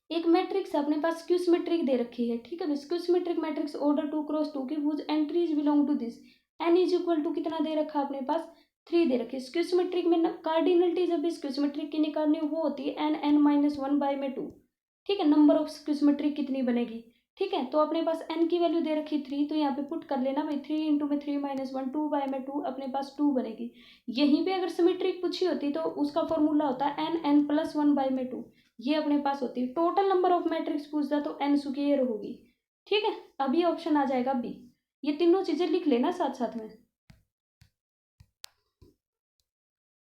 एक मैट्रिक्स है अपने पास, स्क्यू सिमेट्रिक दे रखी है। ठीक है, skew symmetric matrix order 2 cross 2 की whose entries belong to this, N is equal to कितना दे रखा है अपने पास, 3 दे रखी है। स्क्यू सिमेट्रिक में कार्डिनलिटी जब भी स्क्यू सिमेट्रिक की निकालनी हो वो होती है एन एन माइनस 1 बाई में 2। ठीक है, नंबर ऑफ स्क्यू सिमेट्रिक कितनी बनेगी। ठीक है, तो अपने पास एन की वैल्यू दे रखी 3, तो यहाँ पे पुट कर लेना भाई, 3 इंटू में 3 माइनस 1, 2 बाई में 2, अपने पास 2 बनेगी। यहीं पे अगर सिमेट्रिक पूछी होती तो उसका फॉर्मूला होता है एन एन प्लस 1 बाई में 2, ये अपने पास होती है। टोटल नंबर ऑफ मैट्रिक्स पूछता तो एन स्क्वायर होगी। ठीक है, अभी ऑप्शन आ जाएगा बी। ये तीनों चीजें लिख लेना साथ साथ में।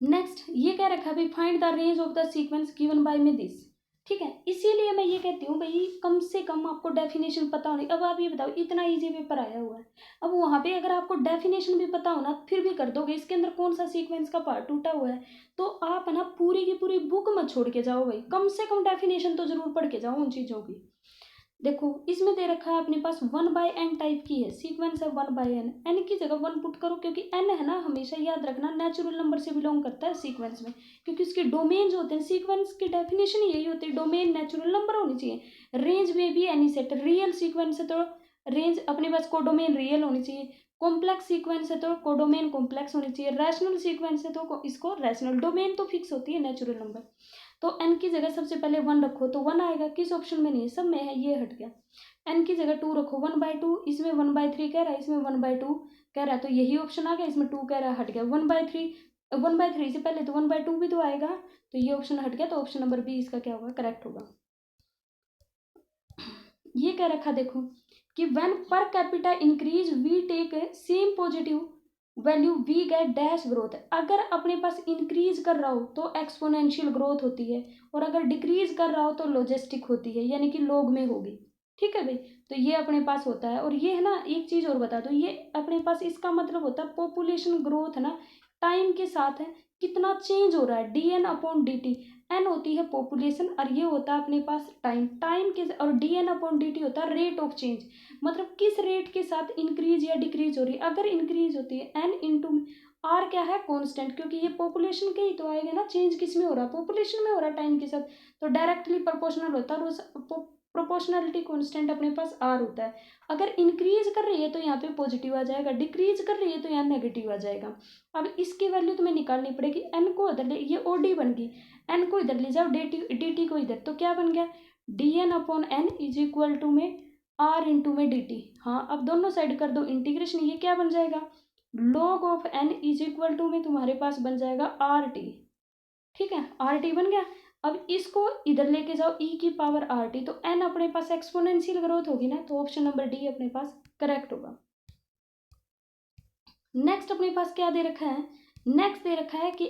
नेक्स्ट ये क्या रखा भाई, find the range of the sequence given by में दिस। ठीक है, इसीलिए मैं ये कहती हूँ भाई कम से कम आपको डेफिनेशन पता होनी। अब आप ये बताओ, इतना इजी पेपर आया हुआ है, अब वहाँ पे अगर आपको डेफिनेशन भी पता हो ना फिर भी कर दोगे इसके अंदर कौन सा सीक्वेंस का पार्ट टूटा हुआ है, तो आप है ना पूरी की पूरी बुक मत छोड़ के जाओ भाई, कम से कम डेफिनेशन तो जरूर पढ़ के जाओ उन चीज़ों की। देखो इसमें दे रखा है अपने पास 1/n टाइप की है सीक्वेंस है, 1/n, n की जगह 1 पुट करो, क्योंकि n है ना हमेशा याद रखना नेचुरल नंबर से बिलोंग करता है सीक्वेंस में, क्योंकि उसके डोमेन जो होते हैं, सीक्वेंस की डेफिनेशन यही होती है, डोमेन नेचुरल नंबर होनी चाहिए। रेंज में भी एनी सेट, रियल सीक्वेंस है तो रेंज अपने पास कोडोमेन रियल होनी चाहिए, कॉम्प्लेक्स सीक्वेंस है तो कोडोमेन कॉम्प्लेक्स होनी चाहिए, रैशनल सीक्वेंस है तो इसको रैशनल, डोमेन तो फिक्स होती है नेचुरल नंबर। तो n की जगह सबसे पहले 1 रखो, तो 1 आएगा, किस ऑप्शन में नहीं है, सब में है, ये हट गया। n की जगह 2 रखो, 1/2, इसमें 1/3 कह रहा है, इसमें 1/2 कह रहा है, तो यही ऑप्शन आ गया, इसमें 2 कह रहा है, हट गया। 1/3 से पहले तो 1/2 भी तो आएगा, तो ये ऑप्शन हट गया, तो ऑप्शन नंबर बी इसका क्या होगा, करेक्ट होगा। ये क्या रखा देखो कि when per capita increase we take same positive value we get dash growth. अगर अपने पास इंक्रीज कर रहा हो तो एक्सपोनेंशियल ग्रोथ होती है, और अगर डिक्रीज कर रहा हो तो लॉजिस्टिक होती है, यानी कि लॉग में होगी। ठीक है भाई, तो ये अपने पास होता है। और ये है ना, एक चीज़ और बता दो, ये अपने पास इसका मतलब होता है पॉपुलेशन ग्रोथ है ना, टाइम के साथ है कितना चेंज हो रहा है, dn/dt। n होती है पॉपुलेशन और ये होता है अपने पास टाइम, के और dn/dt होता है रेट ऑफ चेंज, मतलब किस रेट के साथ इंक्रीज या डिक्रीज हो रही है। अगर इंक्रीज होती है n इंटू आर क्या है, कांस्टेंट, क्योंकि ये पॉपुलेशन के ही तो आएगा ना, चेंज किस में हो रहा है, पॉपुलेशन में हो रहा है टाइम के साथ, तो डायरेक्टली प्रोपोर्शनल होता है, और प्रोपोर्शनलिटी कांस्टेंट अपने पास आर होता है। अगर इंक्रीज कर रही है तो यहाँ पे पॉजिटिव आ जाएगा, डिक्रीज कर रही है तो यहाँ नेगेटिव आ जाएगा। अब इसकी वैल्यू तुम्हें निकालनी पड़ेगी, एन को इधर ले, ये ओडी बन गई, एन को इधर ले जाओ, dt को इधर, तो क्या बन गया, dn/n इज इक्वल टू में r इंटू में dt। हाँ, अब दोनों साइड कर दो इंटीग्रेशन, ये क्या बन जाएगा, log of n is equal to में तुम्हारे पास बन जाएगा rt। ठीक है, rt बन गया। अब इसको इधर लेके जाओ e की पावर rt, तो n अपने पास एक्सपोनेंशियल ग्रोथ होगी ना, तो ऑप्शन नंबर डी अपने पास करेक्ट होगा। नेक्स्ट अपने पास क्या दे रखा है, नेक्स्ट दे रखा है कि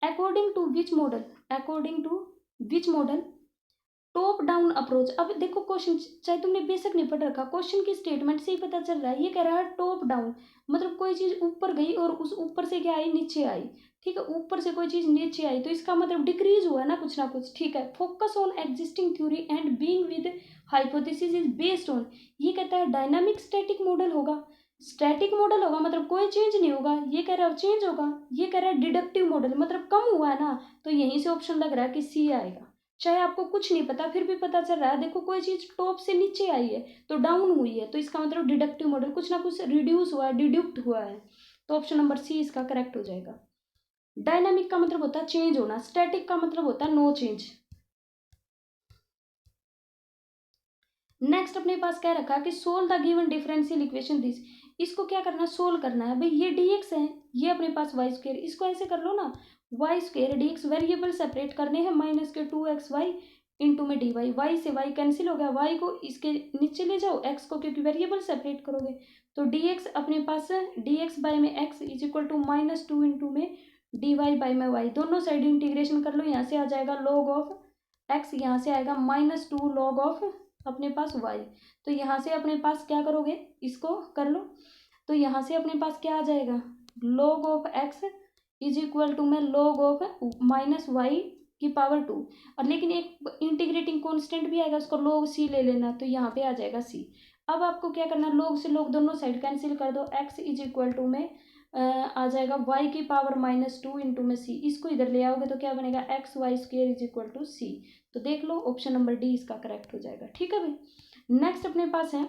according to which model, according to which model top down approach. अब देखो क्वेश्चन, चाहे तुमने बेसिक नहीं पढ़ रखा, क्वेश्चन की स्टेटमेंट से ही पता चल रहा है, ये कह रहा है टॉप डाउन, मतलब कोई चीज ऊपर गई और उस ऊपर से क्या आई, नीचे आई। ठीक है, ऊपर से कोई चीज नीचे आई तो इसका मतलब डिक्रीज हुआ ना कुछ ना कुछ। ठीक है, focus on existing theory and being with hypothesis is based on, ये कहता है डायनामिक स्टैटिक मॉडल होगा, स्टैटिक मॉडल होगा मतलब कोई चेंज नहीं होगा, ये कह रहा है चेंज होगा, ये कह रहा है डिडक्टिव मॉडल मतलब कम हुआ है ना, तो यहीं से ऑप्शन लग रहा है कि सी आएगा। चाहे आपको कुछ नहीं पता फिर भी पता चल रहा है, देखो कोई चीज टॉप से नीचे आई है तो डाउन हुई है, तो इसका मतलब डिडक्टिव मॉडल कुछ ना कुछ रिड्यूस हुआ है, डिड्यूक्ट हुआ है, तो ऑप्शन नंबर सी इसका करेक्ट हो जाएगा। डायनामिक का मतलब होता है चेंज होना, स्टैटिक का मतलब होता है नो चेंज। नेक्स्ट अपने पास क्या रखा कि solve the given differential equation this, इसको क्या करना है, सोल्व करना है। भाई ये dx है, ये अपने पास वाई स्क्वेयर, इसको ऐसे कर लो ना, Y square dx, variable separate करने हैं, माइनस के 2xy इंटू में dy, वाई से वाई कैंसिल हो गया, वाई को इसके नीचे ले जाओ, x को क्योंकि वेरिएबल सेपरेट करोगे, तो dx अपने पास dx बाय में x is equal to -2 into में dy बाय में y, दोनों साइड इंटीग्रेशन कर लो, यहाँ से आ जाएगा log ऑफ x, यहाँ से आएगा -2 log ऑफ अपने पास y, तो यहाँ से अपने पास क्या करोगे, इसको कर लो, तो यहाँ से अपने पास क्या आ जाएगा, log of x is equal to में log ऑफ -y की पावर 2, और लेकिन एक इंटीग्रेटिंग कांस्टेंट भी आएगा, उसको log c ले लेना, तो यहाँ पे आ जाएगा c। अब आपको क्या करना, log से log दोनों साइड कैंसिल कर दो, x इज इक्वल टू में आ जाएगा y की पावर -2 इंटू में c, इसको इधर ले आओगे तो क्या बनेगा, X Y square is equal to C, तो देख लो ऑप्शन नंबर डी इसका करेक्ट हो जाएगा। ठीक है भाई, नेक्स्ट अपने पास है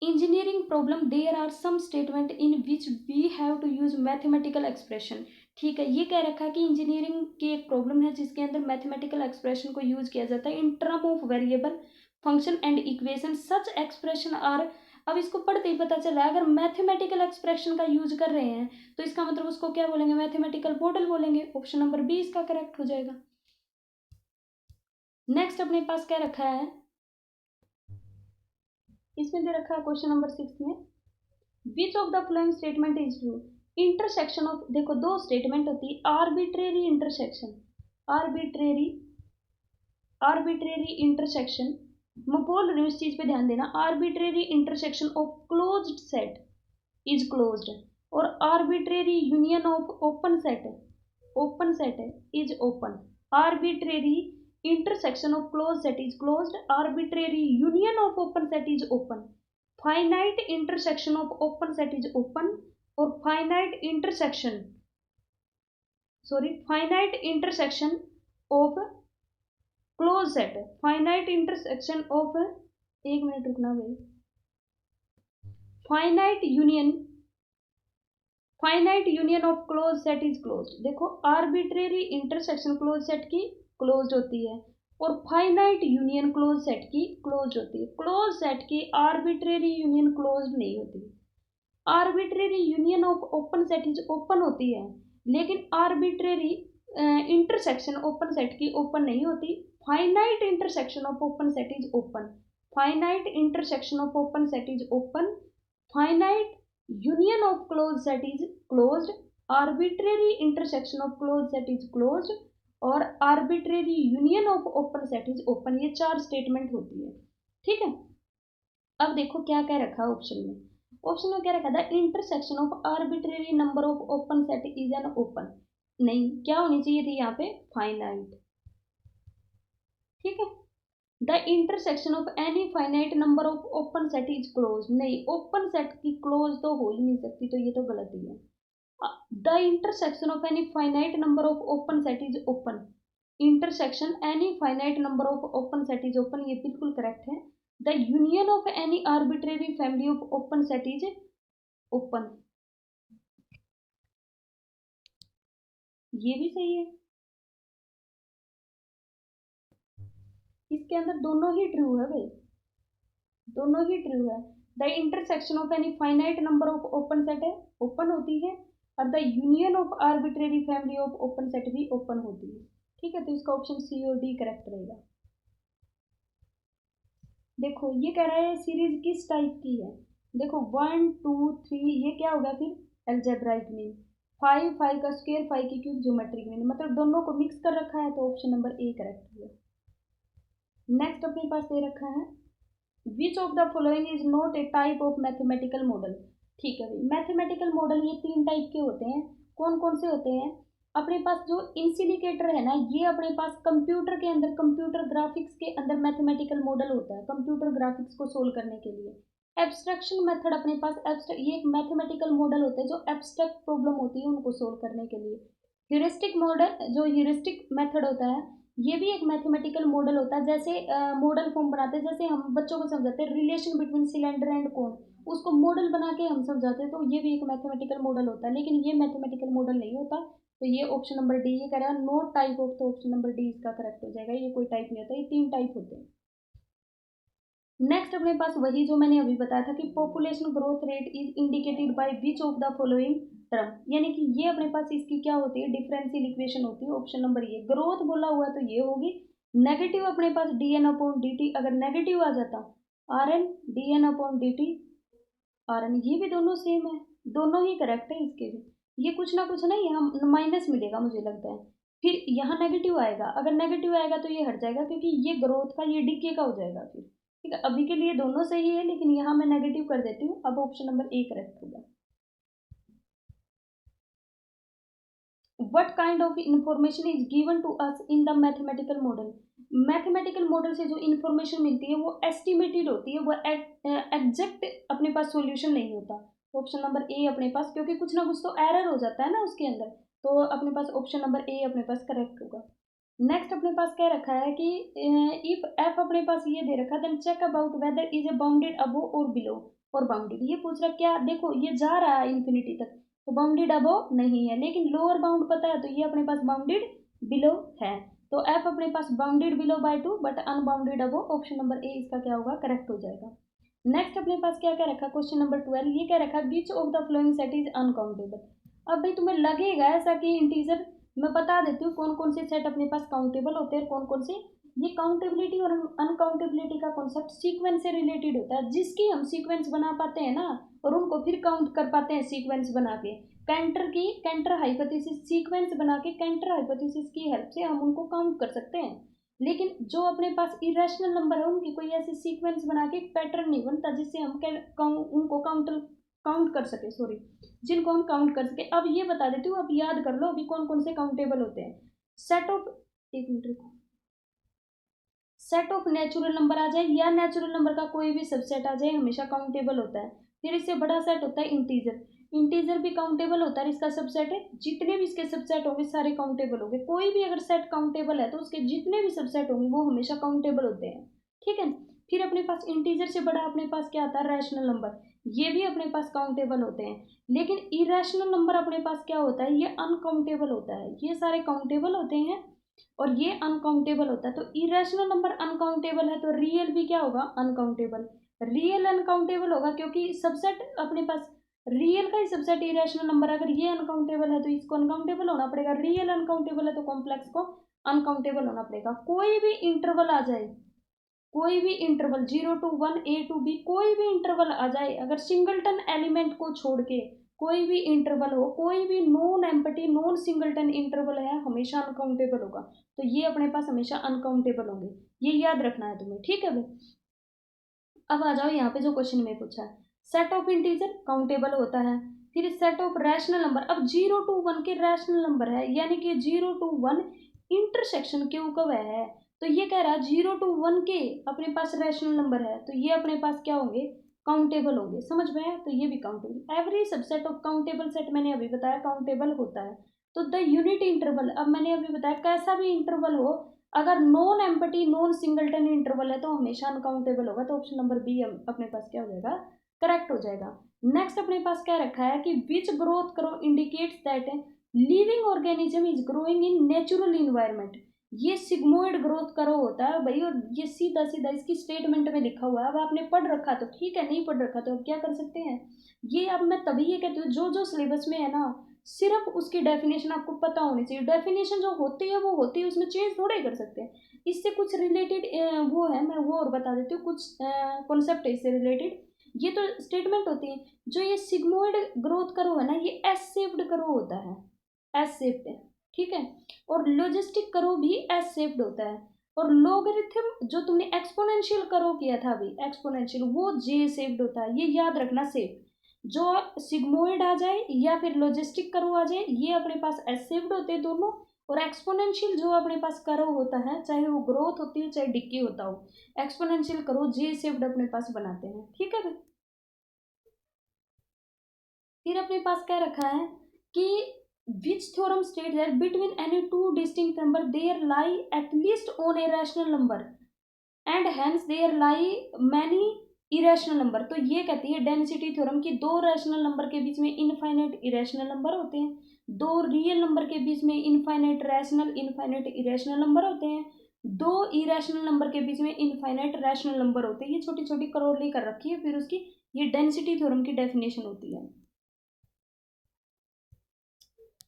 engineering problem, there are some statement in which we have to use mathematical expression. ठीक है, ये कह रखा है कि इंजीनियरिंग की एक प्रॉब्लम है जिसके अंदर मैथमेटिकल एक्सप्रेशन को यूज किया जाता है in term of variable function and equation, such expression are, अब इसको पढ़ते ही पता चला है, अगर मैथमेटिकल एक्सप्रेशन का यूज कर रहे हैं तो इसका मतलब उसको क्या बोलेंगे, मैथमेटिकल मॉडल बोलेंगे, ऑप्शन नंबर बी इसका करेक्ट हो जाएगा। नेक्स्ट अपने पास क्या रखा है, इसमें दे रखा है क्वेश्चन नंबर 6 में, which of the following statement is true, intersection of, देखो दो स्टेटमेंट होती है, arbitrary intersection, arbitrary arbitrary intersection, मैं बोल रही हूँ इस चीज पे ध्यान देना, arbitrary intersection of closed set is closed, और arbitrary union of open set is open, arbitrary intersection of close set is closed, arbitrary union of open set is open, finite intersection of open set is open, और finite intersection of close set, finite intersection of, एक minute रुकना भाई, finite union of close set is closed. देखो arbitrary intersection close set की closed होती है और finite union close set की क्लोज्ड होती है, क्लोज सेट की आर्बिट्रेरी यूनियन क्लोज्ड नहीं होती, arbitrary union of open set is open होती है, लेकिन आर्बिट्रेरी इंटरसेक्शन ओपन सेट की ओपन नहीं होती, finite intersection of open set is open, finite intersection of open set is open, finite union of close set is closed, arbitrary intersection of close set is closed, और arbitrary union of open set is open, ये चार statement होती है। ठीक है, अब देखो क्या क्या रखा है ऑप्शन में, ऑप्शन में क्या रखा था, intersection of arbitrary number of open set is an open, नहीं क्या होनी चाहिए थी यहाँ पे, फाइनाइट। ठीक है, the intersection of any finite number of open set is close, नहीं ओपन सेट की क्लोज तो हो ही नहीं सकती, तो ये तो गलत ही है। The intersection of any finite number of open set is open, intersection any finite number of open set is open, ये बिल्कुल करेक्ट है। The union of any arbitrary family of open set is open, ये भी सही है, इसके अंदर दोनों ही ट्रू है भाई, दोनों ही ट्रू है। The intersection of any finite number of open set है, ओपन होती है, और the union of arbitrary family of open set भी ओपन होती है। ठीक है, तो इसका ऑप्शन सी और डी करेक्ट रहेगा। देखो ये कह रहा है सीरीज किस टाइप की है। देखो 1 2 3 ये क्या होगा फिर अलजेब्राइक मीन, 5 5 का स्क्वायर 5 की क्यूब ज्योमेट्रिक मीन, मतलब दोनों को मिक्स कर रखा है, तो ऑप्शन नंबर ए करेक्ट होगा। नेक्स्ट अपने पास दे रखा है विच of the following is not a type of mathematical model. ठीक है भाई, मैथमेटिकल मॉडल ये 3 टाइप के होते हैं। कौन कौन से होते हैं? अपने पास जो इंसिलिकेटर है ना, ये अपने पास कंप्यूटर के अंदर, कंप्यूटर ग्राफिक्स के अंदर मैथमेटिकल मॉडल होता है कंप्यूटर ग्राफिक्स को सोल्व करने के लिए। एब्स्ट्रैक्शन मेथड अपने पास ये एक मैथमेटिकल मॉडल होता है जो एब्स्ट्रैक्ट प्रॉब्लम होती है उनको सोल्व करने के लिए। ह्यूरिस्टिक मॉडल, जो ह्यूरिस्टिक मेथड होता है, ये भी एक मैथमेटिकल मॉडल होता है। जैसे मॉडल फॉर्म बनाते हैं, जैसे हम बच्चों को समझाते हैं रिलेशन बिटवीन सिलेंडर एंड कोन, उसको मॉडल बना के हम समझाते हैं, तो ये भी एक मैथमेटिकल मॉडल होता है। लेकिन ये मैथमेटिकल मॉडल नहीं होता, तो ये ऑप्शन नंबर डी ये कह रहा है नो टाइप ऑफ, तो ऑप्शन नंबर डी इसका करेक्ट हो जाएगा। ये कोई टाइप नहीं होता, ये 3 टाइप होते हैं। नेक्स्ट अपने पास वही जो मैंने अभी बताया था कि population growth rate is indicated by which of the following term, यानी कि ये अपने पास इसकी क्या होती है, डिफरेंशियल इक्वेशन होती है। ऑप्शन नंबर ये ग्रोथ बोला हुआ है तो ये होगी। नेगेटिव अपने पास D N upon D T, अगर नेगेटिव आ जाता R N D N upon D T R N, ये भी दोनों सेम है, दोनों ही करेक्ट है इसके भी। ये कुछ ना कुछ ना यहाँ माइनस मिलेगा मुझे लगता है, फिर यहाँ नेगेटिव आएगा, अगर नेगेटिव आएगा तो ये हट जाएगा क्योंकि ये ग्रोथ का ये डीके का हो जाएगा फिर। ठीक है, अभी के लिए दोनों सही है, लेकिन यहाँ मैं नेगेटिव कर देती हूँ। अब ऑप्शन नंबर ए करेक्ट होगा। What kind of information is given to us in the mathematical model. Mathematical model से जो इन्फॉर्मेशन मिलती है वो एस्टिमेटेड होती है, वो एग्जैक्ट अपने पास सॉल्यूशन नहीं होता। ऑप्शन नंबर ए अपने पास, क्योंकि कुछ ना कुछ तो एरर हो जाता है ना उसके अंदर, तो अपने पास ऑप्शन नंबर ए अपने पास करेक्ट होगा। नेक्स्ट अपने पास क्या रखा है कि इफ एफ अपने पास ये दे रखा है, then check about whether is A bounded above और बिलो और बाउंडेड। ये पूछ रहा क्या, देखो ये जा रहा है इन्फिनिटी तक, तो बाउंडेड अबो नहीं है, लेकिन लोअर बाउंड पता है, तो ये अपने पास बाउंडेड बिलो है। तो एफ अपने पास bounded below by 2 but unbounded above, option number A इसका क्या होगा, करेक्ट हो जाएगा। नेक्स्ट अपने पास क्या क्या रखा, क्वेश्चन नंबर 12 ये क्या रखा, विच of the flowing set is uncountable. अब भाई तुम्हें लगेगा ऐसा कि इंटीजर, मैं बता देती हूँ कौन कौन से सेट अपने पास काउंटेबल होते हैं, कौन कौन से। ये काउंटेबिलिटी और अनकाउंटेबिलिटी का कॉन्सेप्ट सीक्वेंस से रिलेटेड होता है, जिसकी हम सीक्वेंस बना पाते हैं ना और उनको फिर काउंट कर पाते हैं सीक्वेंस बना के, कैंटर हाइपोथेसिस सीक्वेंस बना के कैंटर हाइपोथेसिस की हेल्प से हम उनको काउंट कर सकते हैं। लेकिन जो अपने पास इरेशनल नंबर है उनकी कोई ऐसी सीक्वेंस बना के पैटर्न नहीं बनता जिससे हम उनको काउंट कर सके, सॉरी, जिनको हम काउंट कर सके। अब ये बता देती हूँ, अब याद कर लो अभी कौन कौन से काउंटेबल होते हैं। सेट ऑफ, एक मिनट रुको, सेट ऑफ नेचुरल नंबर आ जाए या नेचुरल नंबर का कोई भी सबसेट आ जाए हमेशा काउंटेबल होता है। फिर इससे बड़ा सेट होता है इंटीजर, इंटीजर भी काउंटेबल होता है, इसका सबसेट है, जितने भी इसके सबसेट होंगे सारे काउंटेबल होंगे। कोई भी अगर सेट काउंटेबल है तो उसके जितने भी सबसेट होंगे वो हमेशा काउंटेबल होते हैं। ठीक है, फिर अपने पास इंटीजर से बड़ा अपने पास क्या आता है, रैशनल नंबर, ये भी अपने पास काउंटेबल होते हैं। लेकिन इरेशनल नंबर अपने पास क्या होता है, ये अनकाउंटेबल होता है। ये सारे काउंटेबल होते हैं और ये अनकाउंटेबल होता है। तो इरेशनल नंबर अनकाउंटेबल है तो रियल भी क्या होगा, अनकाउंटेबल। रियल अनकाउंटेबल होगा क्योंकि सबसेट अपने पास, रियल का ही सबसेट इरेशनल नंबर, अगर ये अनकाउंटेबल है तो इसको अनकाउंटेबल होना पड़ेगा, रियल अनकाउंटेबल है तो कॉम्प्लेक्स को अनकाउंटेबल होना पड़ेगा। कोई भी इंटरवल आ जाए, कोई भी interval 0 to 1 A to B, कोई भी इंटरवल आ जाए, अगर सिंगलटन एलिमेंट को छोड़ के कोई भी इंटरवल हो, कोई भी non empty non singleton interval है, हमेशा अनकाउंटेबल होगा। तो ये अपने पास हमेशा अनकाउंटेबल होंगे, ये याद रखना है तुम्हें। ठीक है भाई, अब आ जाओ यहाँ पे जो क्वेश्चन में पूछा है, सेट ऑफ इंटीजर काउंटेबल होता है, फिर सेट ऑफ रैशनल नंबर, अब 0 to 1 के रैशनल नंबर है, यानी कि 0 to 1 इंटरसेक्शन क्यों कब है, तो ये कह रहा है 0 to 1 के अपने पास रैशनल नंबर है, तो ये अपने पास क्या होंगे, काउंटेबल होंगे। समझ में आया, तो ये भी countable. Every subset of countable set मैंने अभी बताया काउंटेबल होता है। तो द यूनिट इंटरवल, अब मैंने अभी बताया कैसा भी इंटरवल हो, अगर non empty non singleton interval है तो हमेशा अनकाउंटेबल होगा। तो ऑप्शन नंबर बी अपने पास क्या हो जाएगा, करेक्ट हो जाएगा। नेक्स्ट अपने पास क्या रखा है कि विच ग्रोथ करो indicates that living organism is growing in natural environment. ये सिग्मोइड ग्रोथ करो होता है भाई, और ये सीधा सीधा इसकी स्टेटमेंट में लिखा हुआ है। अब आपने पढ़ रखा तो ठीक है, नहीं पढ़ रखा तो अब क्या कर सकते हैं। ये अब मैं तभी ये कहती हूँ जो जो सिलेबस में है ना सिर्फ उसकी डेफिनेशन आपको पता होनी चाहिए। डेफिनेशन जो होती है वो होती है, उसमें चेंज थोड़ा ही कर सकते हैं। इससे कुछ रिलेटेड वो है, मैं वो और बता देती हूँ, कुछ कॉन्सेप्ट है इससे रिलेटेड। ये तो स्टेटमेंट होती है। जो ये सिग्मोइड ग्रोथ करो है ना, ये एस शेप्ड करो होता है, एस शेप्ड है, ठीक है। और लॉजिस्टिक करो भी एस शेप्ड होता है। और लॉगरिथम जो तुमने एक्सपोनेंशियल करो किया था अभी, एक्सपोनेंशियल, वो जे शेप्ड होता है, ये याद रखना। शेप जो सिग्मोइड आ जाए या फिर लॉजिस्टिक करो आ जाए, ये अपने पास एस शेप्ड होते हैं दोनों। और एक्सपोनेंशियल जो अपने पास करो होता है, चाहे वो ग्रोथ होती है चाहे डिक्की होता हो, एक्सपोनेंशियल करो जे शेप्ड अपने पास बनाते हैं, ठीक है भाई। फिर अपने पास क्या रखा है कि which theorem states that between any two distinct number there lie at least one irrational number and hence there lie many irrational number। तो ये कहती है डेंसिटी थ्योरम की दो रैशनल नंबर के बीच में इनफाइनाइट इरेशनल नंबर होते हैं, दो रियल नंबर के बीच में infinite rational infinite irrational number होते हैं, दो इरेशनल नंबर के बीच में इनफाइनाइट रैशनल नंबर होते हैं। ये छोटी छोटी करोड़ली कर रखी है, फिर उसकी ये डेंसिटी थ्योरम की डेफिनेशन होती है।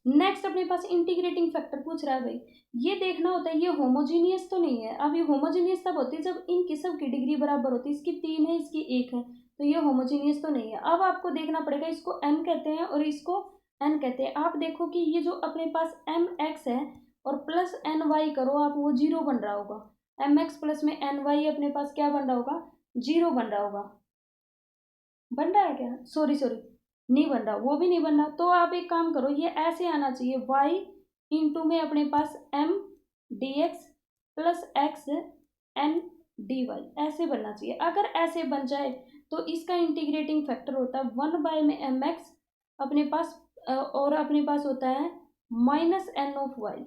नेक्स्ट अपने पास इंटीग्रेटिंग फैक्टर पूछ रहा है भाई, ये देखना होता है ये होमोजीनियस तो नहीं है। अब ये होमोजीनियस तब होती है जब इनकी सब की डिग्री बराबर होती है, इसकी 3 है इसकी 1 है, तो ये होमोजीनियस तो नहीं है। अब आपको देखना पड़ेगा, इसको n कहते हैं और इसको n कहते हैं। आप देखो कि ये जो अपने पास mx है और प्लस ny करो आप, वो 0 बन रहा होगा। mx प्लस में ny अपने पास क्या बन रहा होगा, 0 बन रहा होगा। बन रहा है क्या, सॉरी नहीं बन रहा, वो भी नहीं बन रहा। तो आप एक काम करो, ये ऐसे आना चाहिए, y इंटू में अपने पास m dx plus x n dy, ऐसे बनना चाहिए। अगर ऐसे बन जाए तो इसका इंटीग्रेटिंग फैक्टर होता है 1 में mx अपने पास, और अपने पास होता है minus N of Y,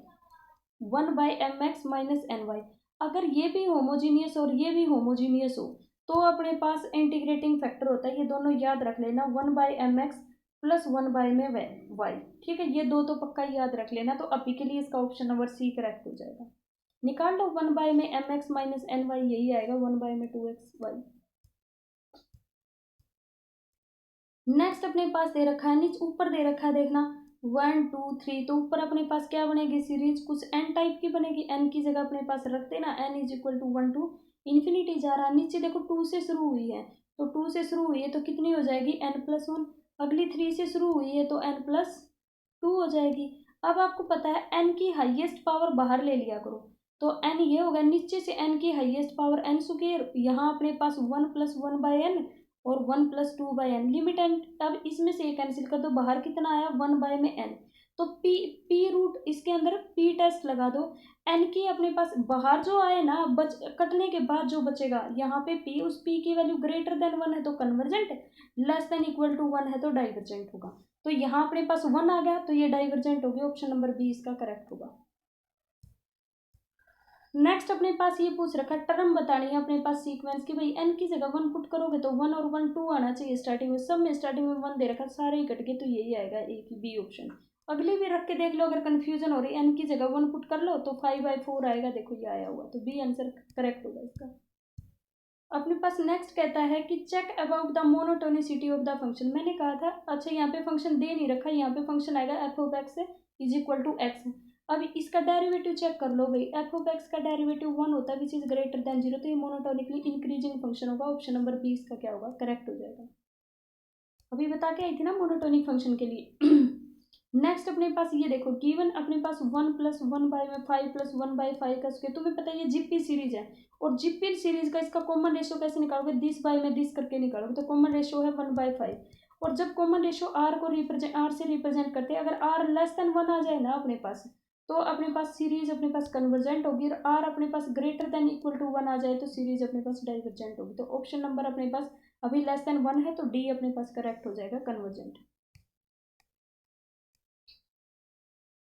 1/mx minus N Y. अगर ये भी होमोजीनियस और ये भी होमोजीनियस हो तो अपने पास इंटीग्रेटिंग फैक्टर होता है, ये दोनों याद रख लेना, 1/mx प्लस 1 में वाई, ठीक है। ये दो तो पक्का याद रख लेना। तो अभी के लिए इसका ऑप्शन नंबर सी करेक्ट हो जाएगा। निकाल लो, 1 में mx माइनस एन वाई, यही आएगा, 1 में 2x वाई। नेक्स्ट अपने पास दे रखा है, नीचे ऊपर दे रखा है, देखना 1 2 3, तो ऊपर अपने पास क्या बनेगी, सीरीज कुछ एन टाइप की बनेगी। एन की जगह अपने पास रख देना, N is equal to 1 to infinity जा रहा है। नीचे देखो 2 से शुरू हुई है, तो 2 से शुरू हुई है तो कितनी हो जाएगी, n+1। अगली 3 से शुरू हुई है तो n+2 हो जाएगी। अब आपको पता है n की हाईएस्ट पावर बाहर ले लिया करो, तो n ये होगा, नीचे से n की हाईएस्ट पावर n स्क्वायर, यहाँ अपने पास 1+1/n और 1+2/n लिमिट n। अब इसमें से एक कैंसिल कर दो, बाहर कितना आया, 1 में n। तो p रूट इसके अंदर p टेस्ट लगा दो, n की अपने पास बाहर जो आए ना, कटने के बाद जो बचेगा यहाँ पे p, उस p की वैल्यू ग्रेटर देन 1 है तो convergent, less than equal to 1 है तो डाइवर्जेंट होगा। तो यहाँ अपने पास 1 आ गया तो ये डाइवर्जेंट हो गया, ऑप्शन नंबर बी इसका करेक्ट होगा। नेक्स्ट अपने पास ये पूछ रखा, टर्म बतानी है अपने पास सीक्वेंस की, भाई n की जगह 1 पुट करोगे तो 1 और 1 2 आना चाहिए स्टार्टिंग में, सब में स्टार्टिंग में 1 दे रखा, सारे ही कट गए, तो यही आएगा ए की बी ऑप्शन। अगली भी रख के देख लो, अगर कंफ्यूजन हो रही है n की जगह 1 पुट कर लो तो 5/4 आएगा, देखो ये आया हुआ, तो बी आंसर करेक्ट होगा इसका। अपने पास नेक्स्ट कहता है कि check about the monotonicity of the function. मैंने कहा था, अच्छा यहाँ पे फंक्शन दे नहीं रखा, यहाँ पे फंक्शन आएगा F of X is equal to X. अब इसका डेरिवेटिव चेक कर लो भाई, एफ ऑफ एक्स का डेरिवेटिव 1 होता है विच इज ग्रेटर देन 0, तो ये मोनोटोनिकली इंक्रीजिंग फंक्शन होगा, ऑप्शन नंबर बी इसका क्या होगा, करेक्ट हो जाएगा। अभी बता के आई थी ना मोनोटोनिक फंक्शन के लिए। नेक्स्ट अपने पास ये देखो, गिवन अपने पास 1+1/5 + 1/5 का स्क्वायर, तुम्हें पता है ये जीपी सीरीज है, और जीपी सीरीज का इसका कॉमन रेशियो कैसे निकालोगे, दिस बाय में दिस करके निकालोगे, तो कॉमन रेशियो है 1/5। और जब कॉमन रेशियो आर को आर से रिप्रेजेंट करते हैं, अगर आर लेस देन 1 आ जाए ना अपने पास, तो अपने पास सीरीज अपने पास कन्वर्जेंट होगी, और आर अपने पास ग्रेटर देन इक्वल टू 1 आ जाए तो सीरीज अपने पास डाइवर्जेंट होगी। तो ऑप्शन नंबर अपने पास अभी लेस देन 1 है तो डी अपने पास करेक्ट हो जाएगा, कन्वर्जेंट।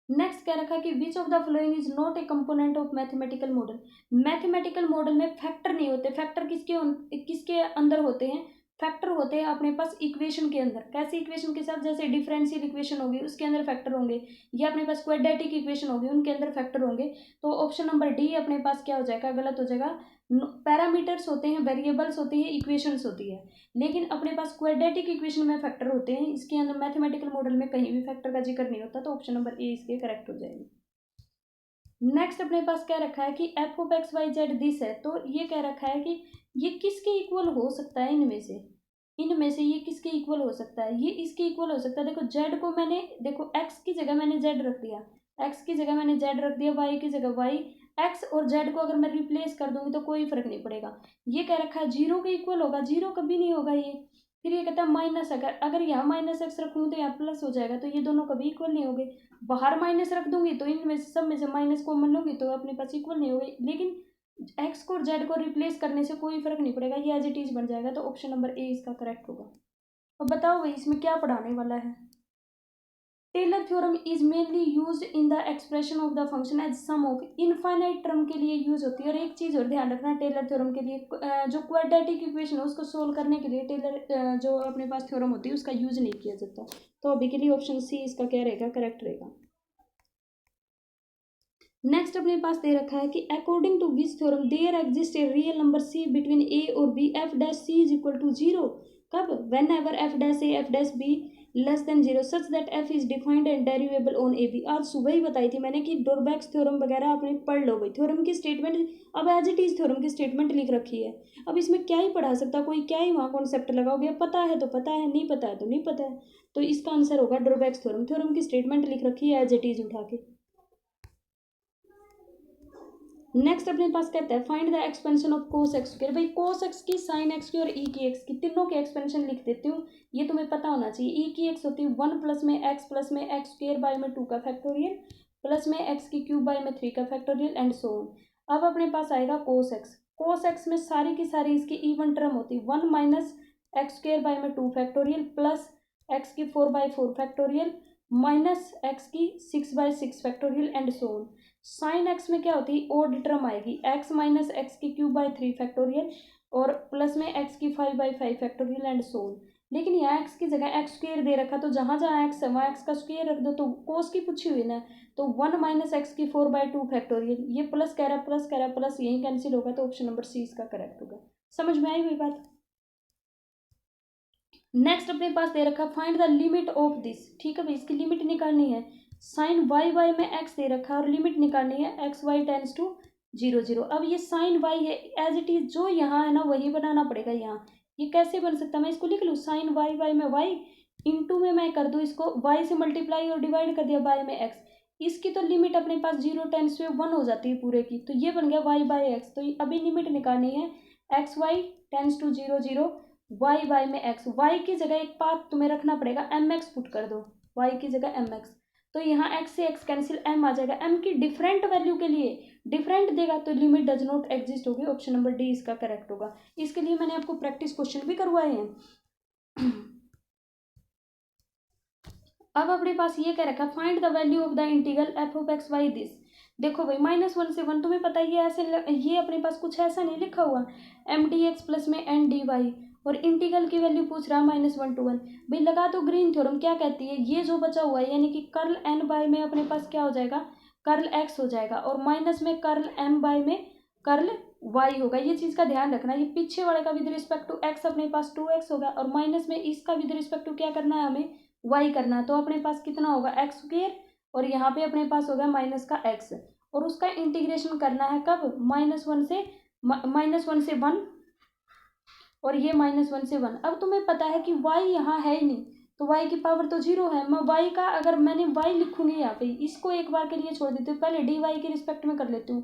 नेक्स्ट क्या रखा कि विच of the following is not a component of mathematical model. Mathematical model में फैक्टर नहीं होते, फैक्टर किसके अंदर होते हैं, फैक्टर होते हैं अपने पास इक्वेशन के अंदर। कैसे इक्वेशन के साथ, जैसे डिफरेंशियल इक्वेशन होगी उसके अंदर फैक्टर होंगे, या अपने पास क्वाड्रेटिक इक्वेशन होगी उनके अंदर फैक्टर होंगे। तो ऑप्शन नंबर डी अपने पास क्या हो जाएगा, गलत हो जाएगा, पैरामीटर्स होते हैं, वेरिएबल्स होते हैं, इक्वेशंस होती है, लेकिन अपने पास क्वाड्रेटिक इक्वेशन में फैक्टर होते हैं। इसके अंदर मैथमेटिकल मॉडल में कहीं भी फैक्टर का जिक्र नहीं होता, तो ऑप्शन नंबर ए इसके करेक्ट हो जाएगी। नेक्स्ट अपने पास क्या रखा है कि F of X Y Z this है, तो ये कह रखा है कि ये किसके इक्वल हो सकता है, इनमें से ये किसके इक्वल हो सकता है, ये इसके इक्वल हो सकता है। देखो जेड को मैंने, देखो एक्स की जगह मैंने जेड रख दिया, एक्स की जगह मैंने जेड रख दिया, वाई की जगह वाई। एक्स और जेड को अगर मैं रिप्लेस कर दूंगी तो कोई फर्क नहीं पड़ेगा। ये कह रखा है जीरो के इक्वल होगा, जीरो कभी नहीं होगा ये। फिर ये कहता है माइनस, अगर यहाँ माइनस एक्स रखूंगी तो यहाँ प्लस हो जाएगा, तो ये दोनों कभी इक्वल नहीं होंगे। बाहर माइनस रख दूंगी तो इनमें से सब में से माइनस कॉमन लूंगी तो अपने पास इक्वल नहीं होगी। लेकिन एक्स को और जेड को रिप्लेस करने से कोई फर्क नहीं पड़ेगा, ये एज इट इज बन जाएगा, तो ऑप्शन नंबर ए इसका करेक्ट होगा। अब बताओ भाई इसमें क्या पढ़ाने वाला है। Taylor theorem is mainly used in the expression of the function as sum of infinite term के लिए यूज होती है। और एक चीज और ध्यान रखना, टेलर थ्योरम के लिए जो क्वाड्रेटिक इक्वेशन है उसको सोल्व करने के लिए टेलर जो अपने पास थ्योरम होती है उसका यूज नहीं किया जाता। तो अभी के लिए ऑप्शन सी इसका क्या रहेगा, करेक्ट रहेगा। नेक्स्ट अपने पास दे रखा है कि according to which theorem there exist a real number C between A और B F dash C is equal to zero. कब, whenever F dash A F dash B less than zero such that F is defined and derivable on A B. आज सुबह ही बताई थी मैंने कि डोरबैक्स theorem वगैरह आपने पढ़ लो भाई। थ्योरम की स्टेटमेंट अब एज इट इज थ्योरम की स्टेटमेंट लिख रखी है, अब इसमें क्या ही पढ़ा सकता कोई, क्या ही वहाँ कॉन्सेप्ट लगाओगे। पता है तो पता है, नहीं पता है तो नहीं पता है। तो इसका आंसर होगा डोरबैक्स थ्योरम। थ्योरम की स्टेटमेंट लिख रखी है एज इट इज उठा के। नेक्स्ट अपने पास कहता है find the expansion of cos x square. भाई कोस एक्स की, साइन एक्स की और ई की एक्स की, तीनों के एक्सपेंशन लिख देती हूँ, ये तुम्हें पता होना चाहिए। ई की एक्स होती है 1 प्लस में एक्स स्क्वायर बाय में 2 का फैक्टोरियल, प्लस में एक्स की क्यूब बाय में 3 का फैक्टोरियल एंड सो ऑन। अब अपने पास आएगा कोस एक्स। कोस एक्स में सारी की सारी इसकी इवन टर्म होती है, 1 माइनस एक्स स्क्वायर बाय में 2 फैक्टोरियल प्लस एक्स की 4/4 फैक्टोरियल माइनस एक्स की 6/6 factorial and so on. Sine x में क्या होती है, ओड टर्म आएगी, एक्स माइनस एक्स की क्यूब बाय 3 फैक्टोरियल और प्लस में एक्स की 5/5 फैक्टोरियल एंड सो ऑन। लेकिन यहाँ एक्स की जगह एक्स स्क्वायर दे रखा, तो जहाँ जहाँ एक्स है वहाँ एक्स का स्क्वायर रख दो, तो कोस की पूछी हुई ना, तो 1 माइनस एक्स की 4/2 फैक्टोरियल, ये प्लस कह रहा है, प्लस कह रहा है, प्लस यही कैंसिल होगा, तो ऑप्शन नंबर सी इसका करेक्ट होगा। समझ में आई हुई बात। नेक्स्ट अपने पास दे रखा find the limit of this. ठीक है भाई, इसकी लिमिट निकालनी है। साइन वाई वाई में एक्स दे रखा है और लिमिट निकालनी है एक्स वाई टेंस टू 0 0। अब ये साइन वाई है एज इट इज, जो यहाँ है ना वही बनाना पड़ेगा यहाँ। ये कैसे बन सकता है, मैं इसको लिख लूँ, साइन वाई वाई में वाई इंटू में मैं कर दूँ इसको वाई से मल्टीप्लाई और डिवाइड कर दिया बाय में एक्स। इसकी तो लिमिट अपने पास 0 टेंस टू 1 हो जाती है पूरे की, तो ये बन गया वाई बाय एक्स। तो अभी लिमिट निकालनी है X Y tends to 0 0 Y Y में एक्स। वाई की जगह एक पाथ तुम्हें रखना पड़ेगा, एम एक्स पुट कर दो, वाई की जगह एम एक्स, तो यहाँ एक्स से एक्स कैंसिल, एम आ जाएगा। एम की डिफरेंट वैल्यू के लिए डिफरेंट देगा तो लिमिट डज नॉट एग्जिस्ट होगी, ऑप्शन नंबर डी इसका करेक्ट होगा। इसके लिए मैंने आपको प्रैक्टिस क्वेश्चन भी करवाए हैं। अब अपने पास ये क्या रखा, find the value of the integral F of X why this. देखो भाई -1 से 1 तुम्हें पता ही है, ऐसे ये अपने पास कुछ ऐसा नहीं लिखा हुआ, एम डी एक्स प्लस में एन डी वाई, और इंटीग्रल की वैल्यू पूछ रहा है -1 to 1। भाई लगा तो ग्रीन थ्योरम क्या कहती है, ये जो बचा हुआ है यानी कि कर्ल एन बाय में अपने पास क्या हो जाएगा, कर्ल एक्स हो जाएगा, और माइनस में कर्ल एम बाय में कर्ल वाई होगा। ये चीज़ का ध्यान रखना, ये पीछे वाले का विद रिस्पेक्ट टू एक्स अपने पास 2x होगा, और माइनस में इसका विद रिस्पेक्ट टू क्या करना है हमें, वाई करना है। तो अपने पास कितना होगा एक्स स्क्वायर, और यहाँ पे अपने पास होगा माइनस का एक्स, और उसका इंटीग्रेशन करना है कब, -1 से 1 और ये -1 से 1। अब तुम्हें पता है कि y यहाँ है ही नहीं, तो y की पावर तो 0 है। मैं y का, अगर मैंने y लिखूंगी यहाँ पे, इसको एक बार के लिए छोड़ देती हूँ, पहले dy के रिस्पेक्ट में कर लेती हूँ।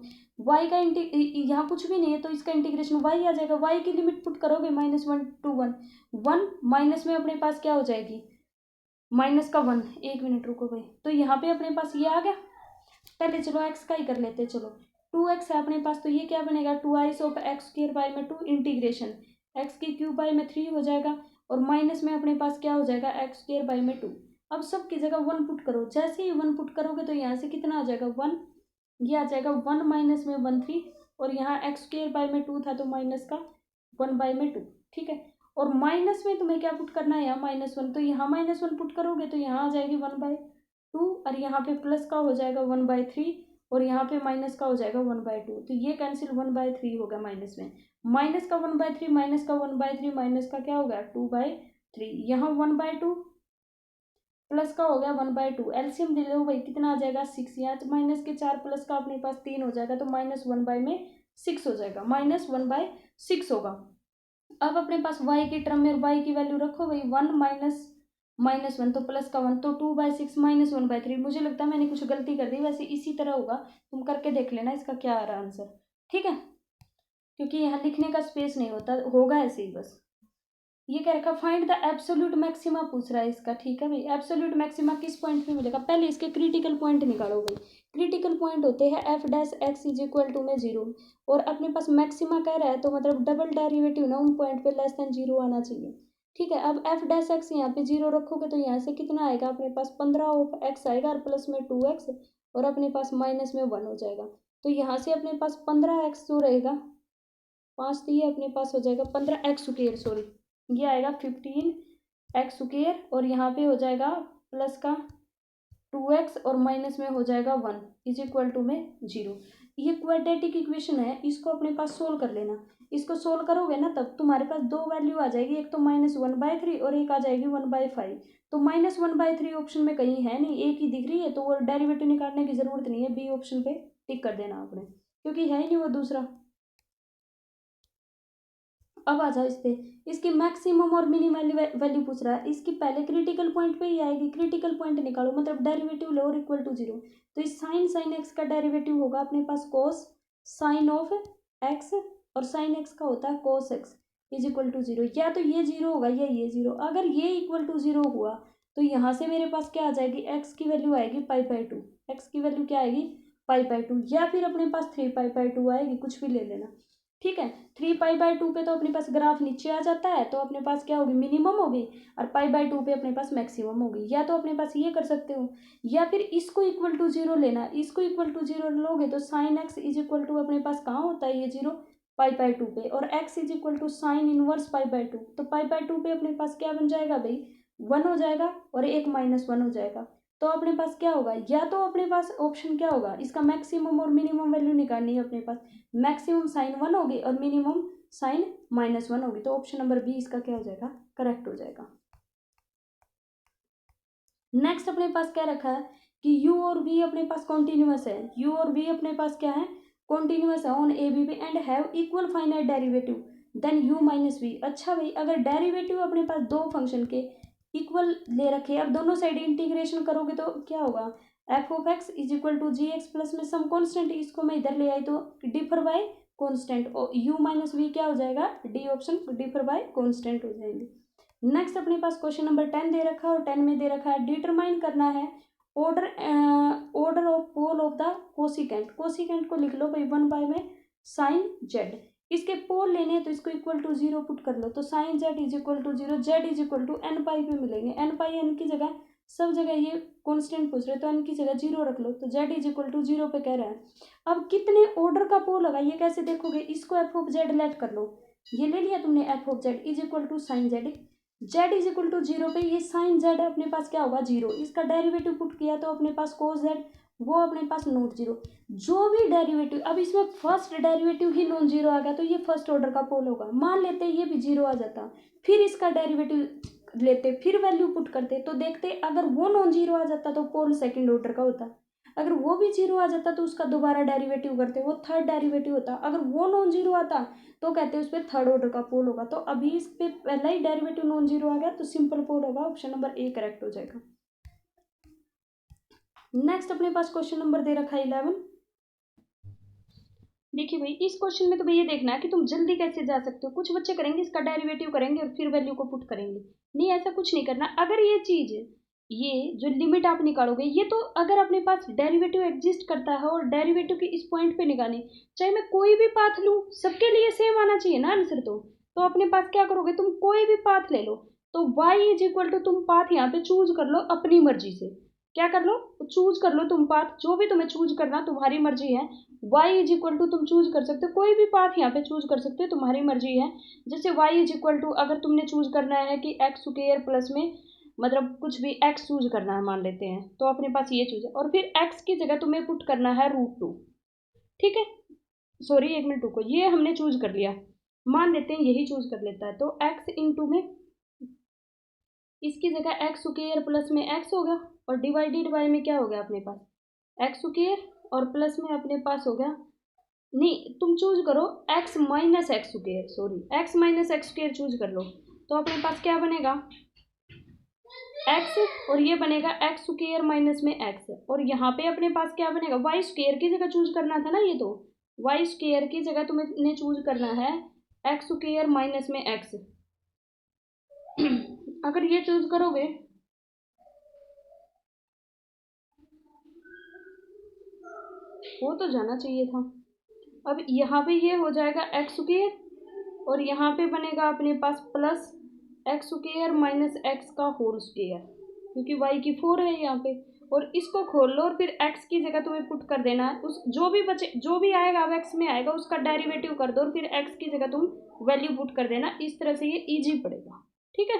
y का यहाँ कुछ भी नहीं है, तो इसका इंटीग्रेशन y आ जाएगा। y की लिमिट पुट करोगे -1 to 1, 1 माइनस में अपने पास क्या हो जाएगी, माइनस का 1। एक मिनट रुको भाई, तो यहाँ पे अपने पास ये आ गया। पहले चलो x का ही कर लेते हैं, चलो 2x है अपने पास, तो ये क्या बनेगा 2i of x square by में 2 इंटीग्रेशन एक्स की क्यूब बाय में 3 हो जाएगा, और माइनस में अपने पास क्या हो जाएगा एक्स स्क्वायर बाय में 2। अब सब की जगह 1 पुट करो, जैसे ही 1 पुट करोगे तो यहाँ से कितना आ जाएगा 1, ये आ जाएगा 1 माइनस में 1 3, और यहाँ एक्स स्क्वायर बाय में 2 था तो माइनस का 1 बाय में 2। ठीक है, और माइनस में तुम्हें क्या पुट करना है, यहाँ -1, तो यहाँ -1 पुट करोगे तो यहाँ आ जाएगी 1/2, और यहाँ पे प्लस का हो जाएगा 1/3, और यहाँ पे माइनस का हो जाएगा 1/2, तो ये कैंसिल 1/3 होगा माइनस में, माइनस का 1/3 माइनस का 1/3 माइनस का क्या हो गया 2/3, यहाँ 1/2 प्लस का हो गया 1/2, एलसीएम ले लो भाई कितना आ जाएगा 6, यहाँ माइनस के 4 प्लस का अपने पास 3 हो जाएगा, तो -1/6 हो जाएगा, -1/6 होगा। अब अपने पास y के टर्म में y की वैल्यू रखो भाई, 1 -1 तो प्लस का 1, तो 2/6 -1/3। मुझे लगता है मैंने कुछ गलती कर दी, वैसे इसी तरह होगा, तुम करके देख लेना इसका क्या आ रहा है आंसर, ठीक है, क्योंकि यहाँ लिखने का स्पेस नहीं होता, होगा ऐसे ही बस। ये कह रखा फाइंड द एब्सोल्यूट मैक्सिमा पूछ रहा है इसका, ठीक है भाई। एब्सोल्यूट मैक्सिमा किस पॉइंट पे मिलेगा, पहले इसके क्रिटिकल पॉइंट निकालो भाई। क्रिटिकल पॉइंट होते हैं f' x = 0, और अपने पास मैक्सिमा कह रहा है तो मतलब डबल डेरिवेटिव ना उन पॉइंट पे लेस देन 0 आना चाहिए, ठीक है। अब f' यहाँ पे 0 रखोगे तो यहाँ से कितना आएगा अपने पास 15x आएगा, और प्लस में 2x, और अपने पास माइनस में 1 हो जाएगा, तो यहाँ से अपने पास 15x जो रहेगा, 5 तो ये अपने पास हो जाएगा 15x², सॉरी ये आएगा 15x², और यहाँ पे हो जाएगा प्लस का 2x और माइनस में हो जाएगा 1 = में 0। ये क्वाड्रेटिक इक्वेशन है, इसको अपने पास सोल्व कर लेना। इसको सोल्व करोगे ना तब तुम्हारे पास दो वैल्यू आ जाएगी, एक तो -1/3 और एक आ जाएगी 1/5। तो -1/3 ऑप्शन में कहीं है नहीं, एक ही दिख रही है, तो वो डेरिवेटिव निकालने की जरूरत नहीं है, बी ऑप्शन पे टिक कर देना आपने, क्योंकि है ही नहीं वो दूसरा। अब आ जाओ इस पे, इसकी मैक्सिमम और मिनिमम वैल्यू पूछ रहा है, इसकी पहले क्रिटिकल पॉइंट पे ही आएगी, क्रिटिकल पॉइंट निकालो, मतलब डेरिवेटिव लो इक्वल टू 0, तो इस sin x का डेरिवेटिव होगा अपने पास cos sin ऑफ x, और sin x का होता है cos x = 0, या तो ये 0 होगा या ये 0, अगर ये = 0 हुआ तो यहाँ से मेरे पास क्या आ जाएगी, x की वैल्यू आएगी π/2, x की वैल्यू क्या आएगी π/2, या फिर अपने पास 3π/2 आएगी, कुछ भी ले लेना, ठीक है। 3π/2 पे तो अपने पास ग्राफ नीचे आ जाता है, तो अपने पास क्या होगी मिनिमम होगी, और π/2 पे अपने पास मैक्सिमम होगी, या तो अपने पास ये कर सकते हो, या फिर इसको = 0 लेना, इसको = 0 लोगे तो sin x = अपने पास कहाँ होता है ये 0 π/2 पे, और x = sin इनवर्स π/2, तो π/2 पे अपने पास क्या बन जाएगा भाई 1 हो जाएगा, और एक -1 हो जाएगा, तो अपने पास क्या होगा, या तो अपने पास ऑप्शन क्या होगा, इसका मैक्सिमम और मिनिमम वैल्यू निकालनी है अपने पास, मैक्सिमम sin 1 होगी और मिनिमम sin -1 होगी, तो ऑप्शन नंबर बी इसका क्या हो जाएगा करेक्ट हो जाएगा। नेक्स्ट अपने पास क्या रखा है कि u और v अपने पास कॉन्टिन्यूअस है, u और v अपने पास क्या है कॉन्टिन्यूअस है on a b p and have equal finite derivative then u - v। अच्छा भाई, अगर डेरिवेटिव अपने पास दो फंक्शन के इक्वल ले रखे, अब दोनों साइड इंटीग्रेशन करोगे तो क्या होगा, f(x) = gx प्लस में सम कॉन्स्टेंट, इसको मैं इधर ले आई तो डिफर बाय कॉन्स्टेंट, और u - v क्या हो जाएगा, D option differ by constant हो जाएंगे। नेक्स्ट अपने पास क्वेश्चन नंबर 10 दे रखा है, और 10 में दे रखा है डिटरमाइन करना है order of pole of the cosecant, cosecant को लिख लो भाई 1 में sin z, इसके पोल लेने हैं तो इसको = 0 पुट कर लो, तो sin z = 0, z = n π पे मिलेंगे, n π n की जगह सब जगह ये कांस्टेंट पूछ रहे तो n की जगह 0 रख लो, तो z = 0 पे कह रहा है। अब कितने ऑर्डर का पोल होगा ये कैसे देखोगे, इसको f(z) लेट कर लो, ये ले लिया तुमने f(z) = sin z, z = 0 पे ये sin z अपने पास क्या होगा 0, इसका डेरिवेटिव पुट किया तो अपने पास cos z, वो अपने पास नॉट 0, जो भी डेरिवेटिव, अब इसमें फर्स्ट डेरिवेटिव ही नॉन 0 आ गया तो ये फर्स्ट ऑर्डर का पोल होगा, मान लेते ये भी 0 आ जाता, फिर इसका डेरिवेटिव लेते, फिर वैल्यू पुट करते, तो देखते अगर वो नॉन 0 आ जाता तो पोल सेकंड ऑर्डर का होता, अगर वो भी 0 आ जाता तो उसका दोबारा डेरिवेटिव करते, वो थर्ड डेरिवेटिव होता, अगर वो नॉन 0 आता तो कहते उस पर थर्ड ऑर्डर का पोल होगा, तो अभी इस पे पहला ही डेरिवेटिव नॉन 0 आ गया तो सिंपल पोल होगा, ऑप्शन नंबर ए करेक्ट हो जाएगा। नेक्स्ट अपने पास क्वेश्चन नंबर दे रखा है 11। देखिए भाई इस क्वेश्चन में तो भाई ये देखना है कि तुम जल्दी कैसे जा सकते हो, कुछ बच्चे करेंगे इसका डेरिवेटिव करेंगे और फिर वैल्यू को पुट करेंगे, नहीं ऐसा कुछ नहीं करना। अगर ये चीज, ये जो लिमिट आप निकालोगे, ये तो अगर अपने पास डेरिवेटिव एग्जिस्ट करता है और डेरिवेटिव की इस पॉइंट पे निकाले, चाहे मैं कोई भी पाथ लूँ सबके लिए सेम आना चाहिए ना आंसर, तो अपने पास क्या करोगे, तुम कोई भी पाथ ले लो, तो y = तुम पाथ यहाँ पे चूज कर लो अपनी मर्जी से, क्या कर लो चूज कर लो तुम पाथ, जो भी तुम्हें चूज करना तुम्हारी मर्जी है, y = तुम चूज कर सकते हो, कोई भी पाथ यहाँ पे चूज कर सकते हो, तुम्हारी मर्जी है। जैसे y = अगर तुमने चूज करना है कि x² प्लस में मतलब कुछ भी x चूज करना है मान लेते हैं, तो अपने पास ये चूज है, और फिर x की जगह तुम्हें पुट करना है √2। ठीक है, सॉरी 1 मिनट रुको, ये हमने चूज कर लिया, मान लेते हैं यही चूज कर लेता है, तो x इंटू में इसकी जगह एक्स स्क्वायर प्लस में x होगा, और डिवाइडेड बाय में क्या हो गया अपने पास एक्स स्क्वायर, और प्लस में अपने पास हो गया, नहीं तुम चूज करो x minus x square, sorry x minus x square choose कर लो, तो अपने पास क्या बनेगा x, और ये बनेगा एक्स स्क्वायर माइनस में x, और यहाँ पे अपने पास क्या बनेगा वाई स्क्वायर की जगह चूज करना था ना, ये तो वाई स्क्वायर की जगह तुम्हें चूज करना है एक्स स्क्वायर माइनस में x। अगर ये चूज करोगे वो तो जाना चाहिए था। अब यहाँ पे ये हो जाएगा एक्स स्क्वायर, और यहाँ पे बनेगा अपने पास plus X square minus X का होल स्क्वायर, क्योंकि वाई की 4 है यहाँ पे, और इसको खोल लो और फिर एक्स की जगह तुम्हें पुट कर देना है, उस जो भी बचे जो भी आएगा अब एक्स में आएगा उसका डेरिवेटिव कर दो, और फिर एक्स की जगह तुम वैल्यू पुट कर देना, इस तरह से ये इजी पड़ेगा। ठीक है,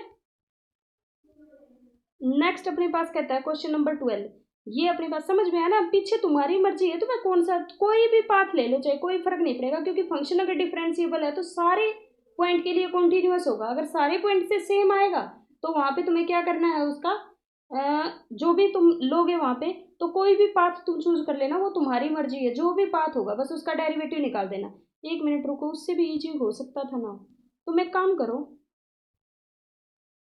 नेक्स्ट अपने पास कहता है क्वेश्चन नंबर 12, ये अपने पास समझ में आया ना, पीछे तुम्हारी मर्जी है, तुम्हें कौन सा कोई भी पाथ ले लो चाहे, कोई फर्क नहीं पड़ेगा, क्योंकि फंक्शन अगर डिफरेंशिएबल है तो सारे पॉइंट के लिए कॉन्टिन्यूअस होगा, अगर सारे पॉइंट से सेम आएगा तो वहां पे तुम्हें क्या करना है उसका जो भी तुम लोगे वहां पे, तो कोई भी पाथ तुम चूज कर लेना, वो तुम्हारी मर्जी है, जो भी पाथ होगा बस उसका डेरिवेटिव निकाल देना। 1 मिनट रुको, उससे भी इजी हो सकता था ना, तुम एक काम करो,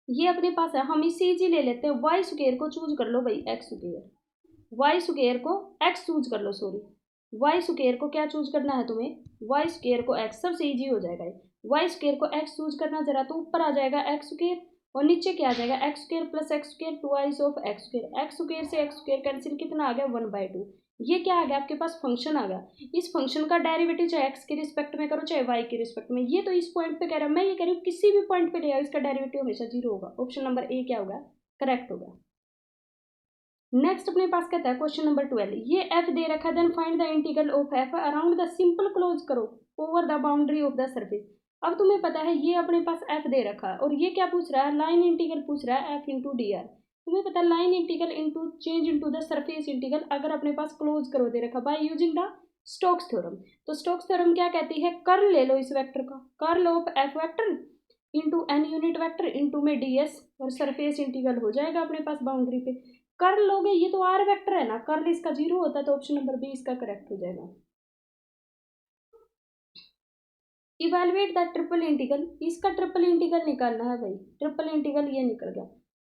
ये अपने पास है, हम इससे इजी ले लेते हैं, वाई स्क्वायर को चूज कर लो भाई एक्स स्क्वायर, वाई स्क्वायर को एक्स चूज कर लो, सॉरी वाई स्क्वायर को क्या चूज करना है तुम्हें, वाई स्क्वायर को एक्स, सबसे इजी हो जाएगा ये, वाई स्क्वायर को एक्स चूज करना जरा, तो ऊपर आ जाएगा एक्स स्क्वायर, और नीचे क्या आ जाएगा x square plus X square twice of x square, x square से एक्स स्क्वायर कैंसिल, कितना आ गया 1/2, ये क्या आ गया आपके पास फंक्शन आ गया, इस फंक्शन का डेरिवेटिव चाहे एक्स के रिस्पेक्ट में करो चाहे वाई के रिस्पेक्ट में, ये तो इस पॉइंट पे कह रहा है, मैं ये कह रही हूँ किसी भी पॉइंट पे ले आओ इसका डेरिवेटिव हमेशा 0 होगा, ऑप्शन नंबर ए क्या होगा करेक्ट होगा। नेक्स्ट अपने पास कहता है क्वेश्चन नंबर 12, ये एफ दे रखा है, then find the integral of F around the simple closed curve over the boundary of the surface. अब तुम्हें पता है ये अपने पास एफ दे रखा है, और ये क्या पूछ रहा है लाइन इंटीग्रल पूछ रहा है एफ इंटू डी आर, तुम्हें पता है line integral into change into the surface integral अगर अपने पास क्लोज करो दे रखा by using the Stokes theorem, तो स्टोक्स थ्योरम क्या कहती है, कर्ल ले लो इस वेक्टर का, curl of F vector into N unit vector into में डी एस, और सरफेस इंटीग्रल हो जाएगा अपने पास बाउंड्री पे, कर्ल लोगे, ये तो आर वेक्टर है ना, कर्ल इसका 0 होता है, तो ऑप्शन नंबर बी इसका करेक्ट हो जाएगा। इवेलुएट द ट्रिपल इंटीग्रल, इसका ट्रिपल इंटीग्रल निकालना है भाई, ट्रिपल इंटीग्रल ये निकल गया।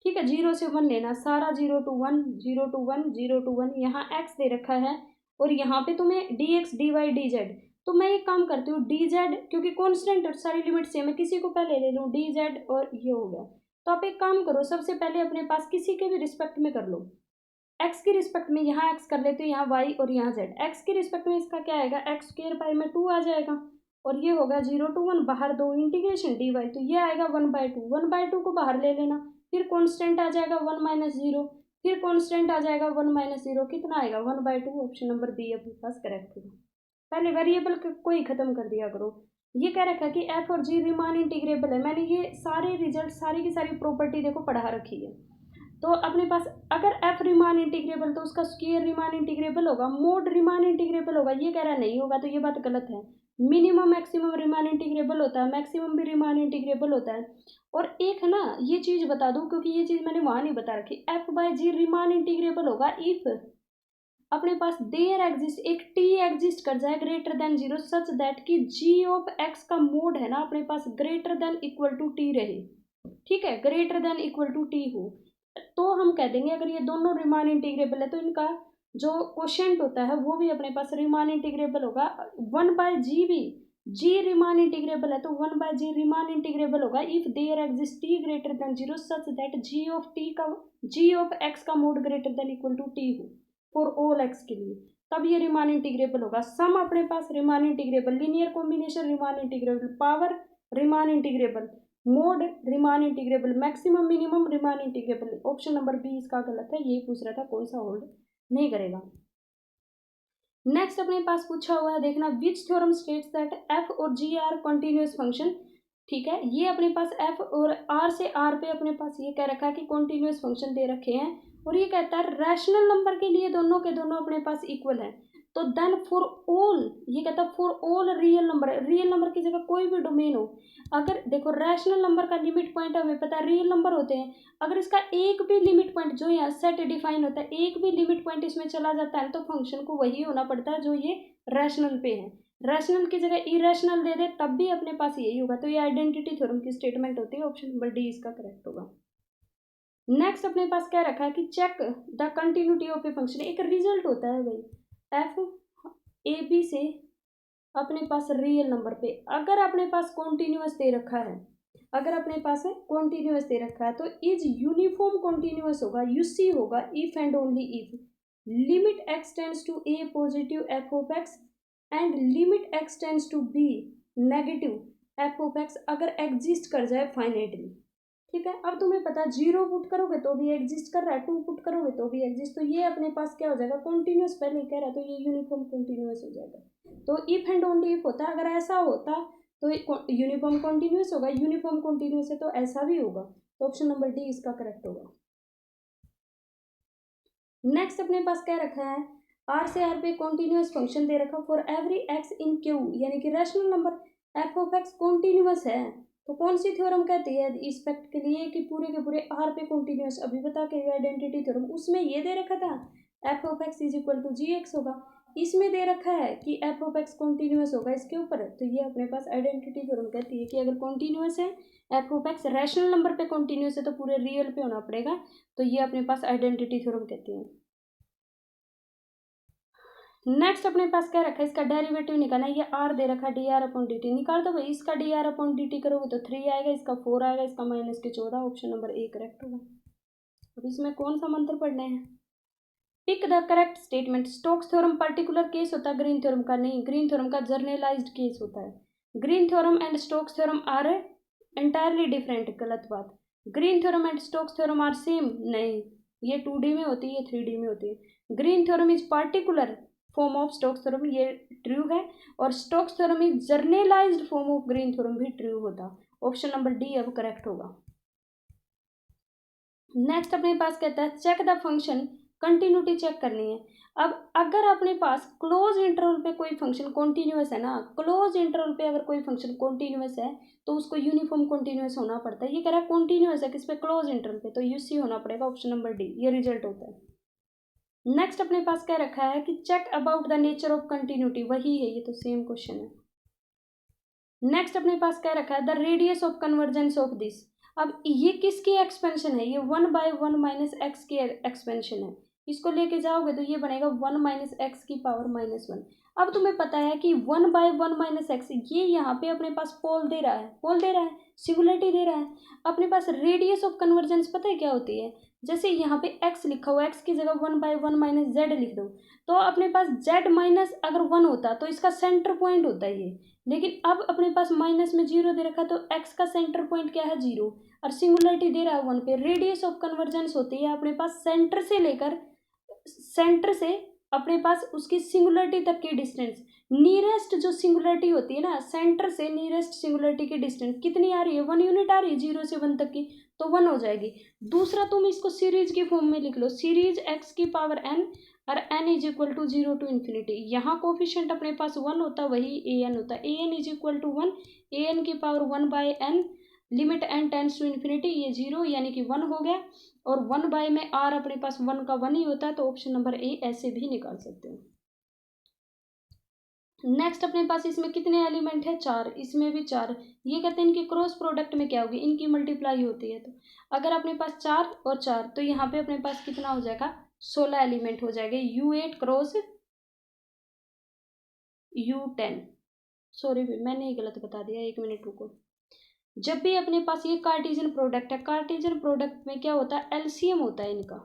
ठीक है, 0 से 1 लेना, सारा 0 to 1 0 to 1 0 to 1, यहाँ x दे रखा है, और यहाँ पे तुम्हें dx dy dz, तो मैं एक काम करती हूँ dz, क्योंकि कॉन्स्टेंट सारी लिमिट से मैं किसी को पहले ले लूँ dz, और ये हो गया, तो आप एक काम करो सबसे पहले अपने पास किसी के भी रिस्पेक्ट में कर लो, x के रिस्पेक्ट में यहाँ x कर लेते हो, यहाँ y और यहाँ z, x के रिस्पेक्ट में इसका क्या आएगा एक्स स्क्वायर पाई में 2 आ जाएगा, और ये होगा 0 to 1 बाहर 2 इंटीग्रेशन dy, तो ये आएगा 1/2, 1/2 को बाहर ले लेना, फिर कांस्टेंट आ जाएगा 1 - 0, फिर कांस्टेंट आ जाएगा 1 - 0, कितना आएगा 1/2, ऑप्शन नंबर बी अपने पास करेक्ट होगा। पहले वेरिएबल को ही खत्म कर दिया करो, ये कह रखा है कि एफ और जी रिमान इंटीग्रेबल है, मैंने ये सारे रिजल्ट सारी की सारी प्रॉपर्टी देखो पढ़ा रखी है, तो अपने पास अगर एफ रिमान इंटीग्रेबल तो उसका स्क्वायर रिमान इंटीग्रेबल होगा, मोड रिमान इंटीग्रेबल होगा, ये कह रहा नहीं होगा, तो ये बात गलत है, मिनिमम मैक्सिमम रिमान इंटीग्रेबल होता है, मैक्सिमम भी रिमान इंटीग्रेबल होता है, और एक है ना ये चीज़ बता दूं क्योंकि ये चीज़ मैंने वहाँ नहीं बता रखी, F by G Riemann integrable होगा इफ अपने पास देयर एग्जिस्ट एक टी एग्जिस्ट कर जाए ग्रेटर देन 0 सच दैट कि जी ऑफ एक्स का मोड है ना अपने पास greater than equal to T रहे, ठीक है, greater than equal to T हो, तो हम कह देंगे अगर ये दोनों रिमान इंटीग्रेबल है तो इनका जो क्वोशिएंट होता है वो भी अपने पास रिमान इंटीग्रेबल होगा, 1/g भी जी रिमान इंटीग्रेबल है तो 1/g रिमान इंटीग्रेबल होगा if there exist T greater than 0 such that G of X का mod greater than equal to T हो फॉर ऑल एक्स के लिए, तब ये रिमान इंटीग्रेबल होगा। सम अपने पास Riemann integrable, linear combination Riemann integrable, power Riemann integrable, mod Riemann integrable, maximum minimum Riemann integrable, option number B इसका गलत है, यही पूछ रहा था कौन सा होल्ड नहीं करेगा। नेक्स्ट अपने पास पूछा हुआ है देखना, विच थ्योरम स्टेट्स दैट एफ और जी आर कॉन्टिन्यूअस फंक्शन, ठीक है। ये अपने पास एफ और आर से आर पे अपने पास ये कह रखा है कि कॉन्टिन्यूस फंक्शन दे रखे हैं, और ये कहता है रैशनल नंबर के लिए दोनों के दोनों अपने पास इक्वल है। तो देन फॉर ऑल, ये कहता है for all real number, real number की जगह कोई भी डोमेन हो, अगर देखो रैशनल नंबर का लिमिट पॉइंट हमें पता है रियल नंबर होते हैं, अगर इसका एक भी लिमिट पॉइंट जो यहाँ सेट डिफाइन होता है, एक भी लिमिट पॉइंट इसमें चला जाता है तो फंक्शन को वही होना पड़ता है जो ये रैशनल पे है। रैशनल की जगह इरेशनल दे दे तब भी अपने पास यही होगा। तो ये आइडेंटिटी थ्योरम की स्टेटमेंट होती है, ऑप्शन नंबर डी इसका करेक्ट होगा। नेक्स्ट अपने पास क्या रखा है कि check the continuity of a function, एक रिजल्ट होता है भाई एफ ए बी से अपने पास रियल नंबर पे, अगर अपने पास कॉन्टिन्यूस दे रखा है, अगर अपने पास कॉन्टिन्यूस दे रखा है तो इज यूनिफॉर्म कॉन्टिन्यूस होगा, यूसी होगा if and only if limit X tends to A positive F of X and limit X tends to B negative F of X अगर एग्जिस्ट कर जाए फाइनाइटली। ठीक है, अब तुम्हें पता 0 पुट करोगे तो भी एग्जिस्ट कर रहा है, 2 पुट करोगे तो भी एग्जिस्ट, तो ये अपने पास क्या हो जाएगा कॉन्टिन्यूस, पहले कह रहा है तो ये यूनिफॉर्म कॉन्टिन्यूस हो जाएगा। तो इफ एंड ओनली इफ होता, अगर ऐसा होता तो यूनिफॉर्म कॉन्टिन्यूस होगा, यूनिफॉर्म कॉन्टिन्यूस है तो ऐसा भी होगा। तो ऑप्शन नंबर डी इसका करेक्ट होगा। नेक्स्ट अपने पास क्या रखा है, आर से आर पे कॉन्टिन्यूस फंक्शन दे रखा for every x in Q, यानी कि rational number F of x continuous है। तो कौन सी थ्योरम कहती है इस फैक्ट के लिए कि पूरे के पूरे आर पे कॉन्टिन्यूस, अभी बता के आइडेंटिटी थ्योरम, उसमें ये दे रखा था F of X is equal to G X होगा, इसमें दे रखा है कि एफ ऑफ एक्स कॉन्टिन्यूस होगा इसके ऊपर, तो ये अपने पास आइडेंटिटी थ्योरम कहती है कि अगर कॉन्टिन्यूस है F of x rational number पे कॉन्टिन्यूस है तो पूरे रियल पे होना पड़ेगा, तो ये अपने पास आइडेंटिटी थ्योरम कहती है। नेक्स्ट अपने पास क्या रखा है, इसका डेरिवेटिव निकालना है, ये आर दे रखा है D R upon D T, निकाल दो भाई, इसका D R upon D T करोगे तो 3 आएगा, इसका 4 आएगा, इसका माइनस के 14, ऑप्शन नंबर ए करेक्ट होगा। अब इसमें कौन सा मंत्र पढ़ने हैं, pick the correct statement. Stokes theorem particular case होता है ग्रीन थ्योरम का, नहीं ग्रीन थ्योरम का जर्नलाइज्ड केस होता है। Green theorem and Stokes theorem are entirely different, गलत बात। Green theorem and Stokes theorem are same, नहीं, ये 2D में होती है, ये 3D में होती है। Green theorem is particular form of Stokes theorem, ये ट्रू है, और Stokes theorem is generalized form of Green theorem भी ट्रू होता। ऑप्शन नंबर डी अब करेक्ट होगा। नेक्स्ट अपने पास कहता है check the function, continuity check करनी है। अब अगर अपने पास क्लोज इंटरवल पे कोई फंक्शन कॉन्टिन्यूस है ना, क्लोज इंटरवल पे अगर कोई फंक्शन कॉन्टिन्यूस है तो उसको यूनिफॉर्म कॉन्टिन्यूस होना पड़ता है। ये कह रहा है कॉन्टिन्यूस है किस पे, क्लोज इंटरवल पे, तो यूसी होना पड़ेगा, ऑप्शन नंबर डी ये रिजल्ट होता है। नेक्स्ट अपने पास क्या रखा है कि check about the nature of continuity, वही है, ये तो सेम क्वेश्चन है। नेक्स्ट अपने पास क्या रखा है the radius of convergence of this. अब ये किसकी एक्सपेंशन है, ये 1/1 माइनस एक्स की एक्सपेंशन है, इसको लेके जाओगे तो ये बनेगा 1 माइनस एक्स की पावर -1। अब तुम्हें पता है कि 1/1 माइनस एक्स, ये यहाँ पे अपने पास पोल दे रहा है, पोल दे रहा है, सिंगुलरिटी दे रहा है। अपने पास रेडियस ऑफ कन्वर्जेंस पता है क्या होती है, जैसे यहाँ पे x लिखा हुआ, x की जगह 1/1 माइनस जेड लिख दो, तो अपने पास z माइनस अगर 1 होता तो इसका सेंटर पॉइंट होता है ये, लेकिन अब अपने पास माइनस में 0 दे रखा तो x का सेंटर पॉइंट क्या है 0, और सिंगुलरिटी दे रहा है 1 पे। रेडियस ऑफ कन्वर्जेंस होती है अपने पास सेंटर से लेकर, सेंटर से अपने पास उसकी सिंगुलरिटी तक की डिस्टेंस, नियरेस्ट जो सिंगुलरिटी होती है ना, सेंटर से नियरेस्ट सिंगुलरिटी की डिस्टेंस कितनी आ रही है, 1 यूनिट आ रही है 0 से 1 तक की, तो 1 हो जाएगी। दूसरा तुम इसको सीरीज की फॉर्म में लिख लो, सीरीज x की पावर n और n is equal to 0 to infinity, यहाँ कोफिशिएंट अपने पास 1 होता, वही an होता, an is equal to 1, an की power 1/n, limit n tends to infinity, ये 0 यानी कि 1 हो गया, और 1 बाय में r अपने पास 1 का 1 ही होता है, तो ऑप्शन नंबर ए ऐसे भी निकाल सकते हो। नेक्स्ट अपने पास इसमें कितने एलिमेंट है, 4, इसमें भी 4। ये कहते हैं इनकी क्रॉस प्रोडक्ट में क्या होगी, इनकी मल्टीप्लाई होती है, तो अगर अपने पास 4 और 4 तो यहाँ पे अपने पास कितना हो जाएगा, 16 एलिमेंट हो जाएंगे, U8 क्रॉस U10। सॉरी मैंने ही गलत बता दिया, 1 मिनट रुको। जब भी अपने पास ये कार्टेशियन प्रोडक्ट है, कार्टेशियन प्रोडक्ट में क्या होता है, एलसीएम होता है इनका,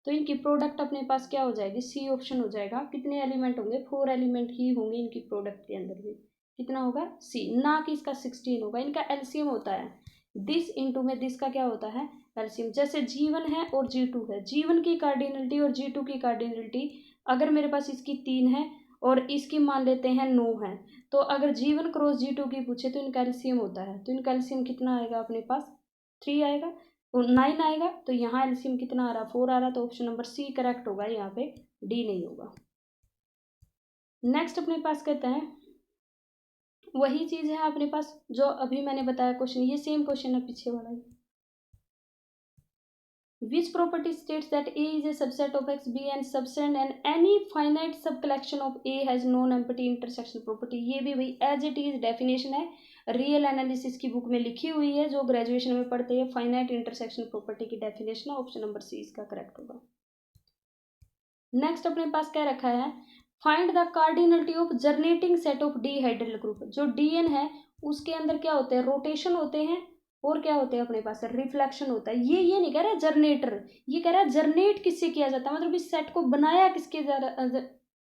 तो इनकी प्रोडक्ट अपने पास क्या हो जाएगी, सी ऑप्शन हो जाएगा। कितने एलिमेंट होंगे, 4 एलिमेंट ही होंगे इनकी प्रोडक्ट के अंदर भी, कितना होगा सी, ना कि इसका 16 होगा, इनका एलसीएम होता है। दिस इंटू में दिस का क्या होता है, एलसीएम। जैसे G1 है और G2 है, G1 की कार्डिनलिटी और G2 की कार्डिनलिटी, अगर मेरे पास इसकी 3 है और इसकी मान लेते हैं 9 है। तो अगर G1 क्रॉस G2 की पूछे तो इनका एलसीएम होता है, तो इनका एलसीएम कितना आएगा अपने पास 3 आएगा और 9 आएगा। तो यहाँ एलसीएम कितना आ रहा 4 आ रहा, तो ऑप्शन नंबर सी करेक्ट होगा, यहाँ पे डी नहीं होगा। नेक्स्ट अपने पास कहते हैं वही चीज़ है अपने पास जो अभी मैंने बताया क्वेश्चन, ये सेम क्वेश्चन है पीछे वाला ही। Which property states that A is a subset of X, B and subset and any finite subcollection of A has non-empty intersection property। ये भी वही एज इट इज डेफिनेशन है, रियल एनालिसिस की book में लिखी हुई है जो ग्रेजुएशन में पढ़ते हैं। फाइनाइट इंटरसेक्शन प्रॉपर्टी की डेफिनेशन है, ऑप्शन नंबर सी इसका करेक्ट होगा। नेक्स्ट अपने पास क्या रखा है, find the cardinality of generating set of dihedral group. जो डीएन है उसके अंदर क्या होते हैं, रोटेशन होते हैं और क्या होते हैं अपने पास रिफ्लेक्शन होता है। ये नहीं कह रहा जर्नेटर, ये कह रहा है जर्नेट किससे किया जाता है, मतलब इस सेट को बनाया किसके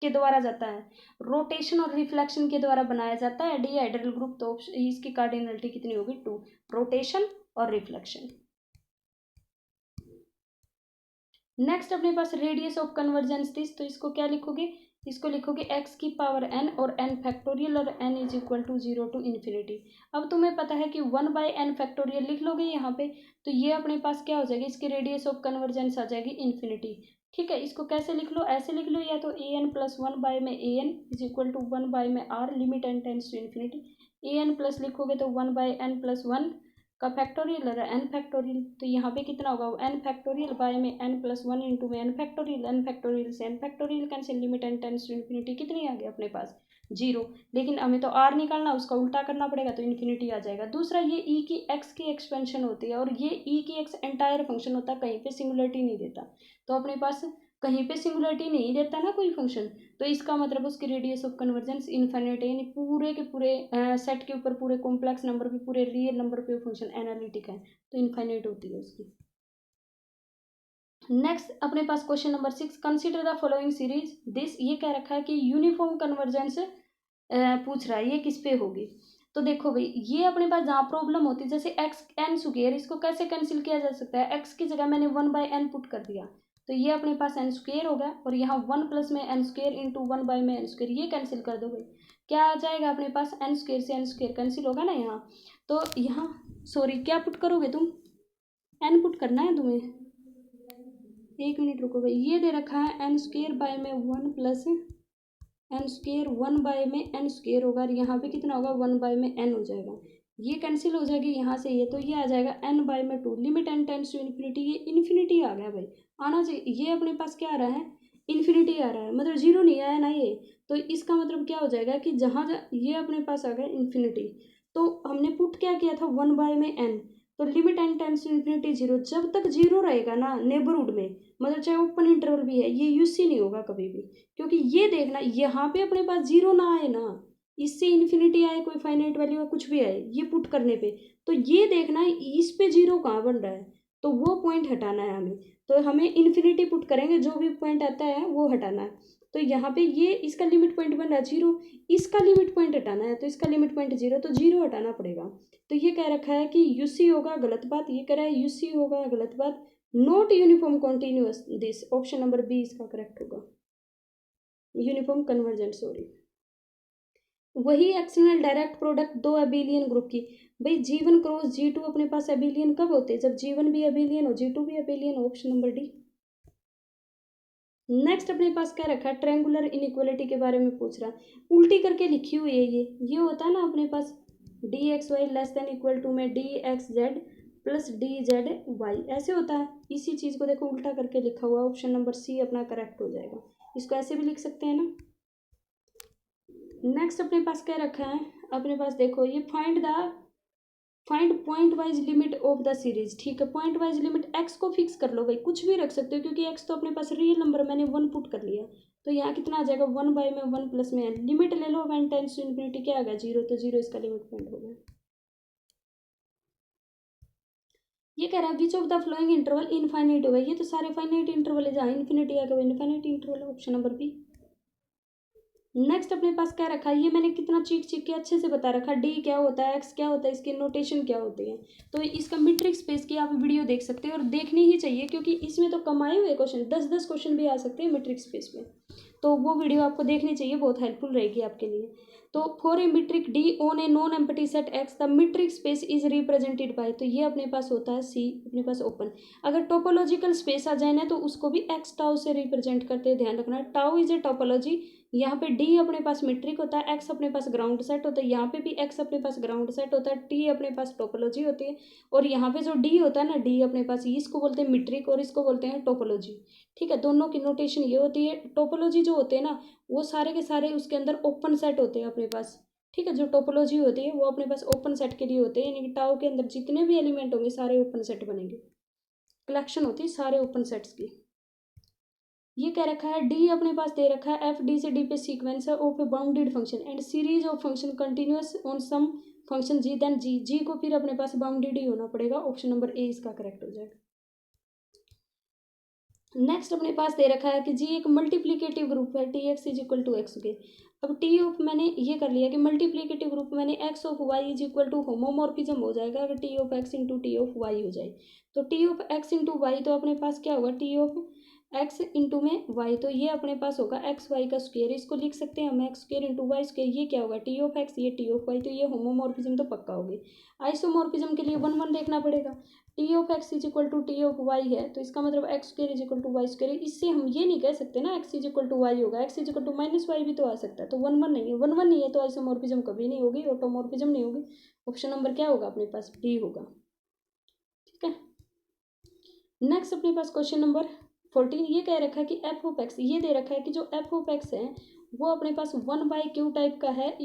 के द्वारा जाता है, रोटेशन और रिफ्लेक्शन के द्वारा बनाया जाता है डी हाइड्रल ग्रुप। तो इसकी कार्डिनलिटी कितनी होगी 2, रोटेशन और रिफ्लेक्शन। नेक्स्ट अपने पास रेडियस ऑफ कन्वर्जेंस दिस, तो इसको क्या लिखोगे, इसको लिखोगे x की पावर n और n फैक्टोरियल और n is equal to 0 to infinity. अब तुम्हें पता है कि 1/n फैक्टोरियल लिख लोगे यहाँ पे, तो ये अपने पास क्या हो जाएगी, इसकी रेडियस ऑफ कन्वर्जेंस आ जाएगी इन्फिनिटी। ठीक है, इसको कैसे लिख लो, ऐसे लिख लो, या तो an प्लस 1 में an इज इक्वल टू 1 में r limit n tends to infinity. an plus लिखोगे तो 1/n प्लस 1 का फैक्टोरियल और n फैक्टोरियल, तो यहाँ पे कितना होगा n फैक्टोरियल बाय में n प्लस 1 इंटू में n फैक्टोरियल से n factorial cancel, limit n tends to infinity कितनी आ गई अपने पास 0। लेकिन हमें तो r निकालना, उसका उल्टा करना पड़ेगा तो इन्फिनिटी आ जाएगा। दूसरा ये e की x की एक्सपेंशन होती है और ये e की x एंटायर फंक्शन होता है, कहीं पे सिंगुलरिटी नहीं देता। तो अपने पास कहीं पे सिंगुलरिटी नहीं देता ना कोई फंक्शन, तो इसका मतलब उसकी रेडियस ऑफ कन्वर्जेंस इन्फिनिटी, यानी पूरे के पूरे सेट के ऊपर पूरे कॉम्प्लेक्स नंबर पे पूरे रियल नंबर पे फंक्शन एनालिटिक है तो इन्फिनिट होती है उसकी। नेक्स्ट अपने पास question number 6, consider the following series this. ये कह रखा है कि यूनिफॉर्म कन्वर्जेंस पूछ रहा है, ये किस पे होगी। तो देखो भाई ये अपने पास जहाँ प्रॉब्लम होती है, जैसे एक्स एन स्क्वायर, इसको कैसे कैंसिल किया जा सकता है, एक्स की जगह मैंने 1/n पुट कर दिया तो ये अपने पास एन स्क्वायर होगा और यहाँ 1 प्लस में एन स्क्वायर इंटू 1 में एन स्क्वायर, ये कैंसिल कर दो भाई, क्या आ जाएगा अपने पास एन स्क्वायर से एन स्क्वायर कैंसिल होगा ना यहाँ। तो यहाँ सॉरी क्या पुट करोगे तुम, एन पुट करना है तुम्हें, एक मिनट रुको भाई, ये दे रखा है एन स्क्वायर बाय में 1 प्लस एन स्क्वायर 1 में एन स्क्वायर होगा और यहाँ पे कितना होगा 1 में एन हो जाएगा, ये कैंसिल हो जाएगी यहाँ से ये, तो ये आ जाएगा n बाय में 2 limit n tends to infinity. ये इन्फिनिटी आ गया भाई, आना चाहिए, ये अपने पास क्या आ रहा है इन्फिनिटी आ रहा है, मतलब 0 नहीं आया ना ये, तो इसका मतलब क्या हो जाएगा कि जहाँ ये अपने पास आ गया इन्फिनिटी, तो हमने पुट क्या किया था 1 में n, तो limit n tends to infinity 0, जब तक 0 रहेगा ना नेबरहुड में, मतलब चाहे ओपन इंटरवल भी है, ये यूसी नहीं होगा कभी भी, क्योंकि ये देखना यहाँ पे अपने पास 0 ना आए ना, इससे इन्फिनिटी आए कोई फाइनाइट वैल्यू या कुछ भी आए ये पुट करने पे, तो ये देखना है इस पे 0 कहाँ बन रहा है, तो वो पॉइंट हटाना है हमें, तो हमें इन्फिनिटी पुट करेंगे जो भी पॉइंट आता है वो हटाना है। तो यहाँ पे ये इसका लिमिट पॉइंट बन रहा है 0, इसका लिमिट पॉइंट हटाना है, तो इसका लिमिट पॉइंट 0, तो 0 हटाना पड़ेगा। तो ये कह रखा है कि यूसी होगा, गलत बात, ये कह रहा है यूसी होगा, गलत बात, not uniform continuous this, option number B इसका करेक्ट होगा, यूनिफॉर्म कन्वर्जेंट सॉरी। वही एक्सटर्नल डायरेक्ट प्रोडक्ट दो अबेलियन ग्रुप की, भाई G1 क्रॉस G2 अपने पास अबेलियन कब होते हैं, जब G1 भी अबेलियन हो G2 भी अबेलियन हो, ऑप्शन नंबर डी। नेक्स्ट अपने पास क्या रखा है, ट्रायंगुलर इनइक्वालिटी के बारे में पूछ रहा है, उल्टी करके लिखी हुई है ये होता है ना अपने पास dxy less than equal to में dxz प्लस dzy ऐसे होता है, इसी चीज़ को देखो उल्टा करके लिखा हुआ, ऑप्शन नंबर सी अपना करेक्ट हो जाएगा, इसको ऐसे भी लिख सकते हैं ना। नेक्स्ट अपने पास क्या रखा है, अपने पास देखो ये find point wise limit of the series, ठीक है, पॉइंट वाइज लिमिट एक्स को फिक्स कर लो भाई, कुछ भी रख सकते हो क्योंकि एक्स तो अपने पास रियल नंबर, मैंने 1 पुट कर लिया, तो यहाँ कितना आ जाएगा 1 में 1 प्लस में n, लिमिट ले लो वन टेंड्स टू इन्फिनिटी, क्या आ गया 0, तो 0 इसका लिमिट पॉइंट हो गया। ये कह रहा है विच of the flowing interval infinite होगा, ये तो सारे फाइनाइट इंटरवल है, जहाँ इन्फिनिटी आ गया infinite interval, option number B. Next अपने पास क्या रखा है, ये मैंने कितना चीख चीख के अच्छे से बता रखा, डी क्या होता है, एक्स क्या होता है, इसकी नोटेशन क्या होती है। तो इसका मीट्रिक स्पेस की आप वीडियो देख सकते हैं और देखनी ही चाहिए, क्योंकि इसमें तो कमाए हुए क्वेश्चन 10-10 क्वेश्चन भी आ सकते हैं मीट्रिक स्पेस में। तो वो वीडियो आपको देखनी चाहिए, बहुत हेल्पफुल रहेगी आपके लिए। तो for a metric D on a non empty set x the metric space is represented by, तो ये अपने पास होता है सी अपने पास ओपन। अगर टोपोलॉजिकल स्पेस आ जाए ना तो उसको भी एक्स टाउ से रिप्रेजेंट करते हैं, ध्यान रखना। टाउ इज ए टोपोलॉजी, यहाँ पे डी अपने पास मीट्रिक होता है, एक्स अपने पास ग्राउंड सेट होता है, यहाँ पे भी एक्स अपने पास ग्राउंड सेट होता है, टी अपने पास टोपोलॉजी होती है, और यहाँ पे जो डी होता है ना, डी अपने पास, इसको बोलते हैं मीट्रिक और इसको बोलते हैं टोपोलॉजी। ठीक है, दोनों की नोटेशन ये होती है। टोपोलॉजी जो होते हैं ना वो सारे के सारे उसके अंदर ओपन सेट होते हैं अपने पास। ठीक है, जो टोपोलॉजी होती है वो अपने पास ओपन सेट के लिए होते हैं, यानी कि टाउ के अंदर जितने भी एलिमेंट होंगे सारे ओपन सेट बनेंगे, कलेक्शन होती है सारे ओपन सेट्स की। ये कह रखा है डी अपने पास दे रखा है, एफ डी से डी पे सीक्वेंस है of a bounded function and series of function continuous on some function G, then G, G को फिर अपने पास बाउंडेड ही होना पड़ेगा, ऑप्शन नंबर ए इसका करेक्ट हो जाएगा। नेक्स्ट अपने पास दे रखा है कि जी एक मल्टीप्लीकेटिव ग्रुप है T X is equal to X के। अब टी ऑफ मैंने ये कर लिया कि मल्टीप्लीकेटिव ग्रुप मैंने X of Y is equal to homomorphism हो जाएगा अगर T of X into T of Y हो जाए। तो T of X into Y तो अपने पास क्या होगा, टी ऑफ एक्स इंटू में वाई, तो ये अपने पास होगा एक्स वाई का स्क्वायर, इसको लिख सकते हैं हम X square into Y square. ये क्या होगा, टी ऑफ एक्स, ये टी ऑफ वाई, तो ये होमोमॉर्फिज्म तो पक्का होगी। आइसोमॉर्फिज्म के लिए 1-1 देखना पड़ेगा। T of X is equal to T of Y है, तो इसका मतलब X square is equal to Y square. इससे हम ये नहीं कह सकते ना X is equal to Y होगा, X is equal to minus Y भी तो आ सकता है। तो 1-1 नहीं है, 1-1 नहीं है तो आइसोमॉर्फिज्म कभी नहीं होगी, ऑटोमॉर्फिज्म नहीं होगी। ऑप्शन नंबर क्या होगा अपने पास, डी होगा। ठीक है, नेक्स्ट अपने पास क्वेश्चन नंबर 14, ये कह रखा है कि एफ ऑफ एक्स, ये दे रखा है कि जो एफ ऑफ एक्स है वो अपने पास 1/q टाइप का है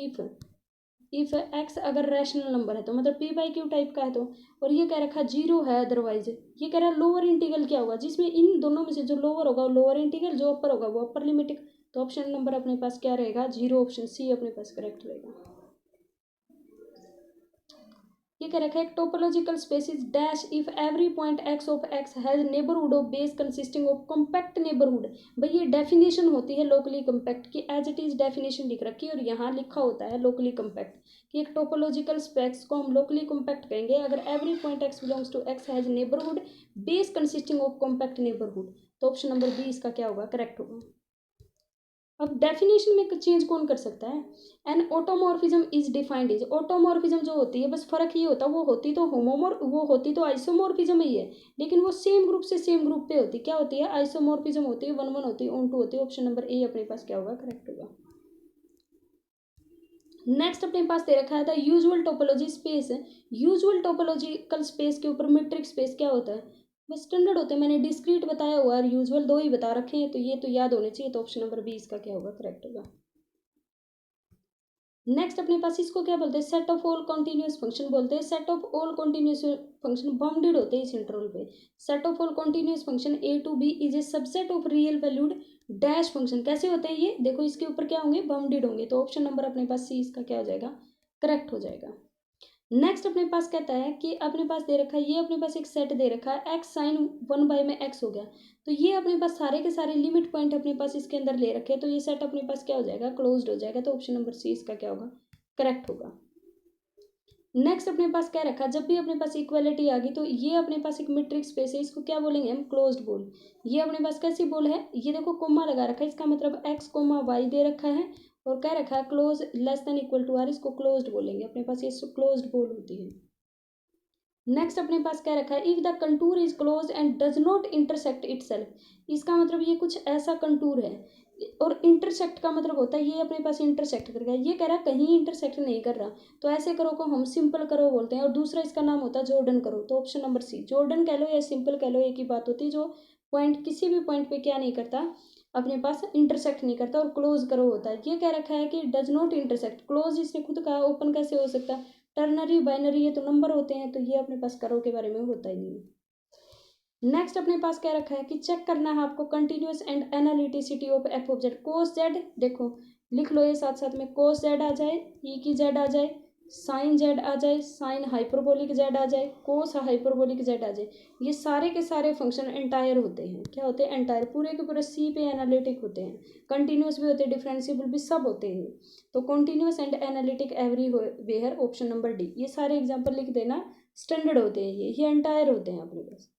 इफ एक्स अगर रैशनल नंबर है, तो मतलब p/q टाइप का है तो। और ये कह रखा है 0 है अदरवाइज। ये कह रहा है लोअर इंटीग्रल क्या होगा, जिसमें इन दोनों में से जो लोअर होगा वो लोअर इंटीग्रल, जो अपर होगा वो अपर लिमिट। तो ऑप्शन नंबर अपने पास क्या रहेगा, 0, ऑप्शन सी अपने पास करेक्ट रहेगा। ये कह रखा है topological space is dash if every point x of x has neighbourhood of base consisting of compact neighbourhood. भाई ये डेफिनेशन होती है लोकली कम्पैक्ट की, एज इट इज डेफिनेशन लिख रखी है और यहाँ लिखा होता है लोकली कम्पैक्ट कि एक टोपोलॉजिकल स्पेस को हम लोकली कम्पैक्ट कहेंगे अगर every point X belongs to X has neighbourhood base consisting of compact neighbourhood. तो ऑप्शन नंबर बी इसका क्या होगा, करेक्ट होगा। अब डेफिनेशन में चेंज कौन कर सकता है, an automorphism is defined is, automorphism जो होती है बस फर्क ये होता है वो होती तो आइसोमॉर्फिज्म ही है, लेकिन वो सेम ग्रुप से सेम ग्रुप पे होती, क्या होती है, आइसोमॉर्फिज्म होती है, 1-1 होती है, ऑन 2 होती है। ऑप्शन नंबर ए अपने पास क्या होगा, करेक्ट होगा। नेक्स्ट अपने पास दे रखा है द यूजुअल टोपोलॉजी स्पेस है, यूजुअल टोपोलॉजिकल स्पेस के ऊपर मीट्रिक स्पेस क्या होता है, बस स्टैंडर्ड होते हैं, मैंने डिस्क्रीट बताया हुआ है, यूजुअल 2 ही बता रखे हैं, तो ये तो याद होने चाहिए। तो ऑप्शन नंबर बी इसका क्या होगा, करेक्ट होगा। नेक्स्ट अपने पास इसको क्या बोलते हैं, set of all continuous function बोलते हैं। Set of all continuous function bounded होते हैं इस इंटरवल पे। Set of all continuous function A to B is a subset of real valued dash function. कैसे होते हैं ये देखो, इसके ऊपर क्या होंगे, बाउंडेड होंगे। तो ऑप्शन नंबर अपने पास सी इसका क्या हो जाएगा, करेक्ट हो जाएगा। नेक्स्ट अपने पास कहता है कि अपने पास दे रखा है, ये अपने पास एक सेट दे रखा है एक्स साइन 1 में एक्स हो गया, तो ये अपने पास सारे के सारे लिमिट पॉइंट अपने पास इसके अंदर ले रखे हैं, तो ये सेट अपने पास क्या हो जाएगा, क्लोज्ड हो जाएगा। तो ऑप्शन नंबर सी इसका क्या होगा, करेक्ट होगा। नेक्स्ट अपने पास क्या रखा, जब भी अपने पास इक्वालिटी आ गई तो ये अपने पास एक मीट्रिक स्पेस है, इसको क्या बोलेंगे हम, क्लोज्ड बोल। ये अपने पास कैसी बोल है, ये देखो कोमा लगा रखा है, इसका मतलब एक्स कोमा वाई दे रखा है और क्या रखा है, close less than equal to R, इसको क्लोज्ड बोलेंगे अपने पास, ये क्लोज्ड बोल होती है। नेक्स्ट अपने पास क्या रखा है, if the contour is close and does not intersect itself, इसका मतलब ये कुछ ऐसा कंटूर है, और इंटरसेक्ट का मतलब होता है ये अपने पास इंटरसेक्ट कर गया, ये कह रहा है कहीं इंटरसेक्ट नहीं कर रहा, तो ऐसे करो को हम सिंपल करो बोलते हैं, और दूसरा इसका नाम होता है जॉर्डन करो। तो ऑप्शन नंबर सी, जॉर्डन कह लो या सिंपल कह लो, एक ही बात होती है, जो पॉइंट किसी भी पॉइंट पे क्या नहीं करता, अपने पास इंटरसेक्ट नहीं करता, और क्लोज करो होता है। ये कह रखा है कि डज नॉट इंटरसेक्ट, क्लोज इसने खुद कहा, ओपन कैसे हो सकता है, टर्नरी बाइनरी ये तो नंबर होते हैं, तो ये अपने पास करो के बारे में होता ही नहीं है। नेक्स्ट अपने पास क्या रखा है कि चेक करना है आपको continuous and analyticity of f of z, cos z, देखो लिख लो ये साथ साथ में, कोस z आ जाए, e की z आ जाए, साइन जेड आ जाए, साइन हाइपरबोलिक जेड आ जाए, कोस हाइपरबोलिक जेड आ जाए, ये सारे के सारे फंक्शन एंटायर होते हैं। क्या होते हैं? एंटायर, पूरे के पूरे सी पे एनालिटिक होते हैं, कंटिन्यूस भी होते हैं, डिफरेंशिएबल भी, सब होते हैं। तो continuous and analytic everywhere, option number D. ये सारे एग्जाम्पल लिख देना, स्टैंडर्ड होते हैं ये एंटायर होते हैं अपने पास।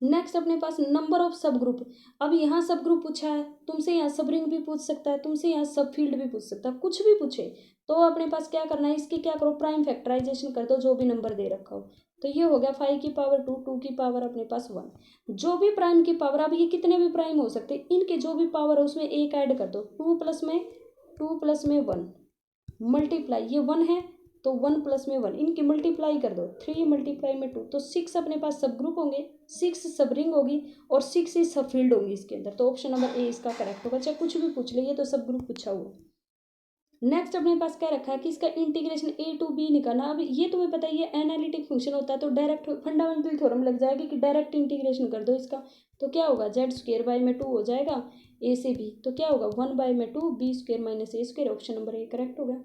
नेक्स्ट अपने पास नंबर ऑफ सब ग्रुप। अब यहाँ सब ग्रुप पूछा है, तुमसे यहाँ सब रिंग भी पूछ सकता है, तुमसे यहाँ सब फील्ड भी पूछ सकता है, कुछ भी पूछे तो अपने पास क्या करना है, इसकी क्या करो, प्राइम फैक्टराइजेशन कर दो जो भी नंबर दे रखा हो। तो ये हो गया 5 की पावर 2, 2 की पावर अपने पास 1, जो भी प्राइम की पावर, अब ये कितने भी प्राइम हो सकते, इनके जो भी पावर है उसमें एक ऐड कर दो, 2 + 1 मल्टीप्लाई, ये 1 है तो 1 + 1, इनकी मल्टीप्लाई कर दो, 3 × 2 तो 6 अपने पास सब ग्रुप होंगे, 6 सब रिंग होगी और 6 ही सब फील्ड होंगी इसके अंदर। तो ऑप्शन नंबर ए इसका करेक्ट होगा, चाहे कुछ भी पूछ ले, ये तो सब ग्रुप पूछा हुआ। नेक्स्ट अपने पास क्या रखा है कि इसका इंटीग्रेशन a to b निकालना। अब ये तुम्हें पता है ये एनालिटिक फंक्शन होता है, तो डायरेक्ट फंडामेंटल थ्योरम लग जाएगी कि डायरेक्ट इंटीग्रेशन कर दो इसका। तो क्या होगा, z² में 2 हो जाएगा a से b, तो क्या होगा 1/2 b² - a², option number A correct होगा।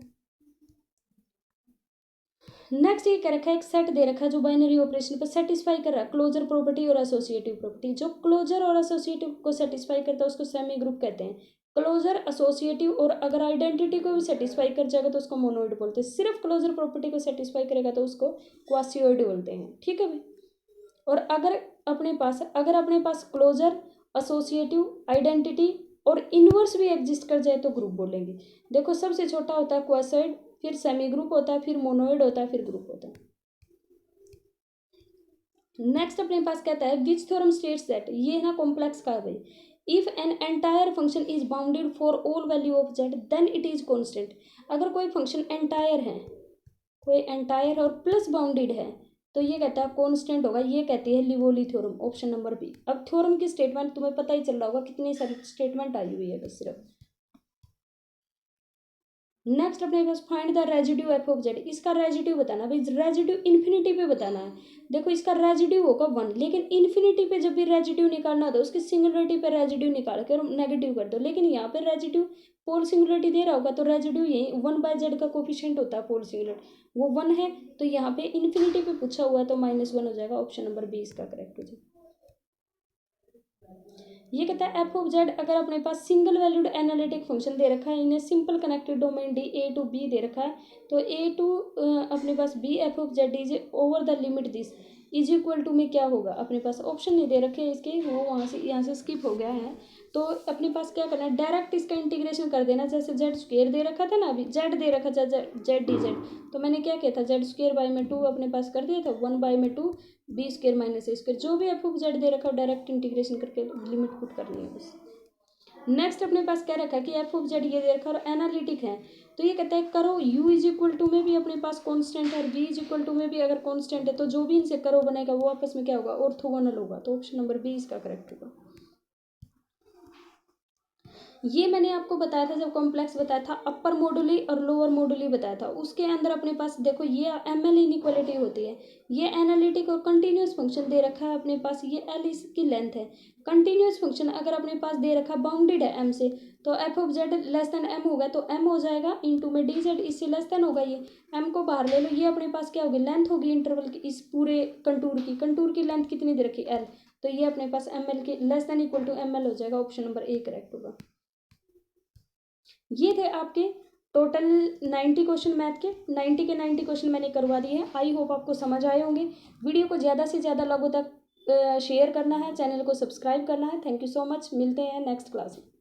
नेक्स्ट ये क्या रखा है, एक सेट दे रखा है जो बाइनरी ऑपरेशन पर सेटिस्फाई कर रहा है, क्लोजर प्रॉपर्टी और एसोसिएटिव प्रॉपर्टी। जो क्लोजर और एसोसिएटिव को सेटिस्फाई करता है उसको सेमी ग्रुप कहते हैं। क्लोजर, एसोसिएटिव और अगर आइडेंटिटी को भी सेटिस्फाई कर जाएगा तो उसको मोनोइड बोलते हैं। सिर्फ क्लोजर प्रॉपर्टी को सेटिस्फाई करेगा तो उसको क्वासियोइड बोलते हैं। ठीक है भाई। और अगर अपने पास क्लोजर, एसोसिएटिव, आइडेंटिटी और इनवर्स भी एग्जिस्ट कर जाए तो ग्रुप बोलेंगे। देखो सबसे छोटा होता है क्वासॉइड, फिर सेमी ग्रुप होता है, फिर मोनोइड होता है, फिर ग्रुप होता है। नेक्स्ट अपने पास कहता है विच थ्योरम स्टेट्स दैट, ये ना कॉम्प्लेक्स का है भाई, if an entire function is bounded for all value of Z then it is constant. अगर कोई फंक्शन एंटायर है, कोई एंटायर और प्लस बाउंडेड है तो ये कहता है कॉन्स्टेंट होगा, ये कहती है लिवोली थ्योरम, ऑप्शन नंबर बी। अब थ्योरम की स्टेटमेंट तुम्हें पता ही चल रहा होगा, कितनी सारी स्टेटमेंट आई हुई है बस सिर्फ। नेक्स्ट अपने पास find the residue F of Z, इसका रेजिड्यू बताना भाई, रेजिड्यू इन्फिनिटी पे बताना है। देखो इसका रेजिड्यू होगा 1, लेकिन इन्फिनिटी पे जब भी रेजिड्यू निकालना हो तो उसकी सिंगुलरिटी पे रेजिड्यू निकाल के और नेगेटिव कर दो। लेकिन यहाँ पे रेजिड्यू पोल सिंगुलरिटी दे रहा होगा तो रेजिड्यू यही 1/z का कोफिशिएंट होता है पोल सिंगुलरिटी, वो 1 है। तो यहाँ पे इन्फिनिटी पे पूछा हुआ है तो -1 हो जाएगा, ऑप्शन नंबर बी इसका करेक्ट हो जाएगा। ये कहता है एफ ऑफ जेड अगर अपने पास सिंगल वैल्यूड एनालिटिक फंक्शन दे रखा है, इन्हें simple connected domain D A to B दे रखा है, तो ए टू अपने पास B F of Z is over the limit this is equal to में क्या होगा, अपने पास ऑप्शन नहीं दे रखे हैं इसके, वो यहाँ से स्किप हो गया है। तो अपने पास क्या करना है, डायरेक्ट इसका इंटीग्रेशन कर देना। जैसे z² दे रखा था ना, अभी z दे रखा था z तो मैंने क्या किया था, z² अपने पास कर दिया था 1/2 b² - a², जो भी एफ ऑफ जेड दे रखा डायरेक्ट इंटीग्रेशन करके लिमिट पुट करनी है बस। नेक्स्ट अपने पास क्या रखा कि एफ ऑफ जेड ये दे रखा और एनालिटिक है, तो ये कहता है करो u इज इक्वल टू में भी अपने पास कांस्टेंट है और v इज इक्वल टू में भी अगर कांस्टेंट है, तो जो भी इनसे करो बनेगा वो आपस में क्या होगा, ऑर्थोगोनल होगा। तो ऑप्शन नंबर बी इसका करेक्ट होगा। ये मैंने आपको बताया था जब कॉम्प्लेक्स बताया था, अपर मॉडुली और लोअर मॉडुली बताया था, उसके अंदर अपने पास देखो ये एम एल इनइक्वालिटी होती है। ये एनालिटिक और कंटिन्यूस फंक्शन दे रखा है अपने पास, ये एल इसकी लेंथ है। कंटिन्यूस फंक्शन अगर अपने पास दे रखा बाउंडेड है एम से, तो F of Z less than M होगा, तो एम हो जाएगा इंटू में डी जेड, इससे लेस देन होगा, ये एम को बाहर ले लो, ये अपने पास क्या होगी, लेंथ होगी इंटरवल की, इस पूरे कंटूर की लेंथ कितनी दे रखी एल, तो ये अपने पास एम एल के less than equal to M L हो जाएगा, ऑप्शन नंबर ए करेक्ट होगा। ये थे आपके टोटल 90 क्वेश्चन मैथ के, 90 क्वेश्चन मैंने करवा दिए हैं। आई होप आपको समझ आए होंगे। वीडियो को ज़्यादा से ज़्यादा लोगों तक शेयर करना है, चैनल को सब्सक्राइब करना है। थैंक यू सो मच, मिलते हैं नेक्स्ट क्लास में।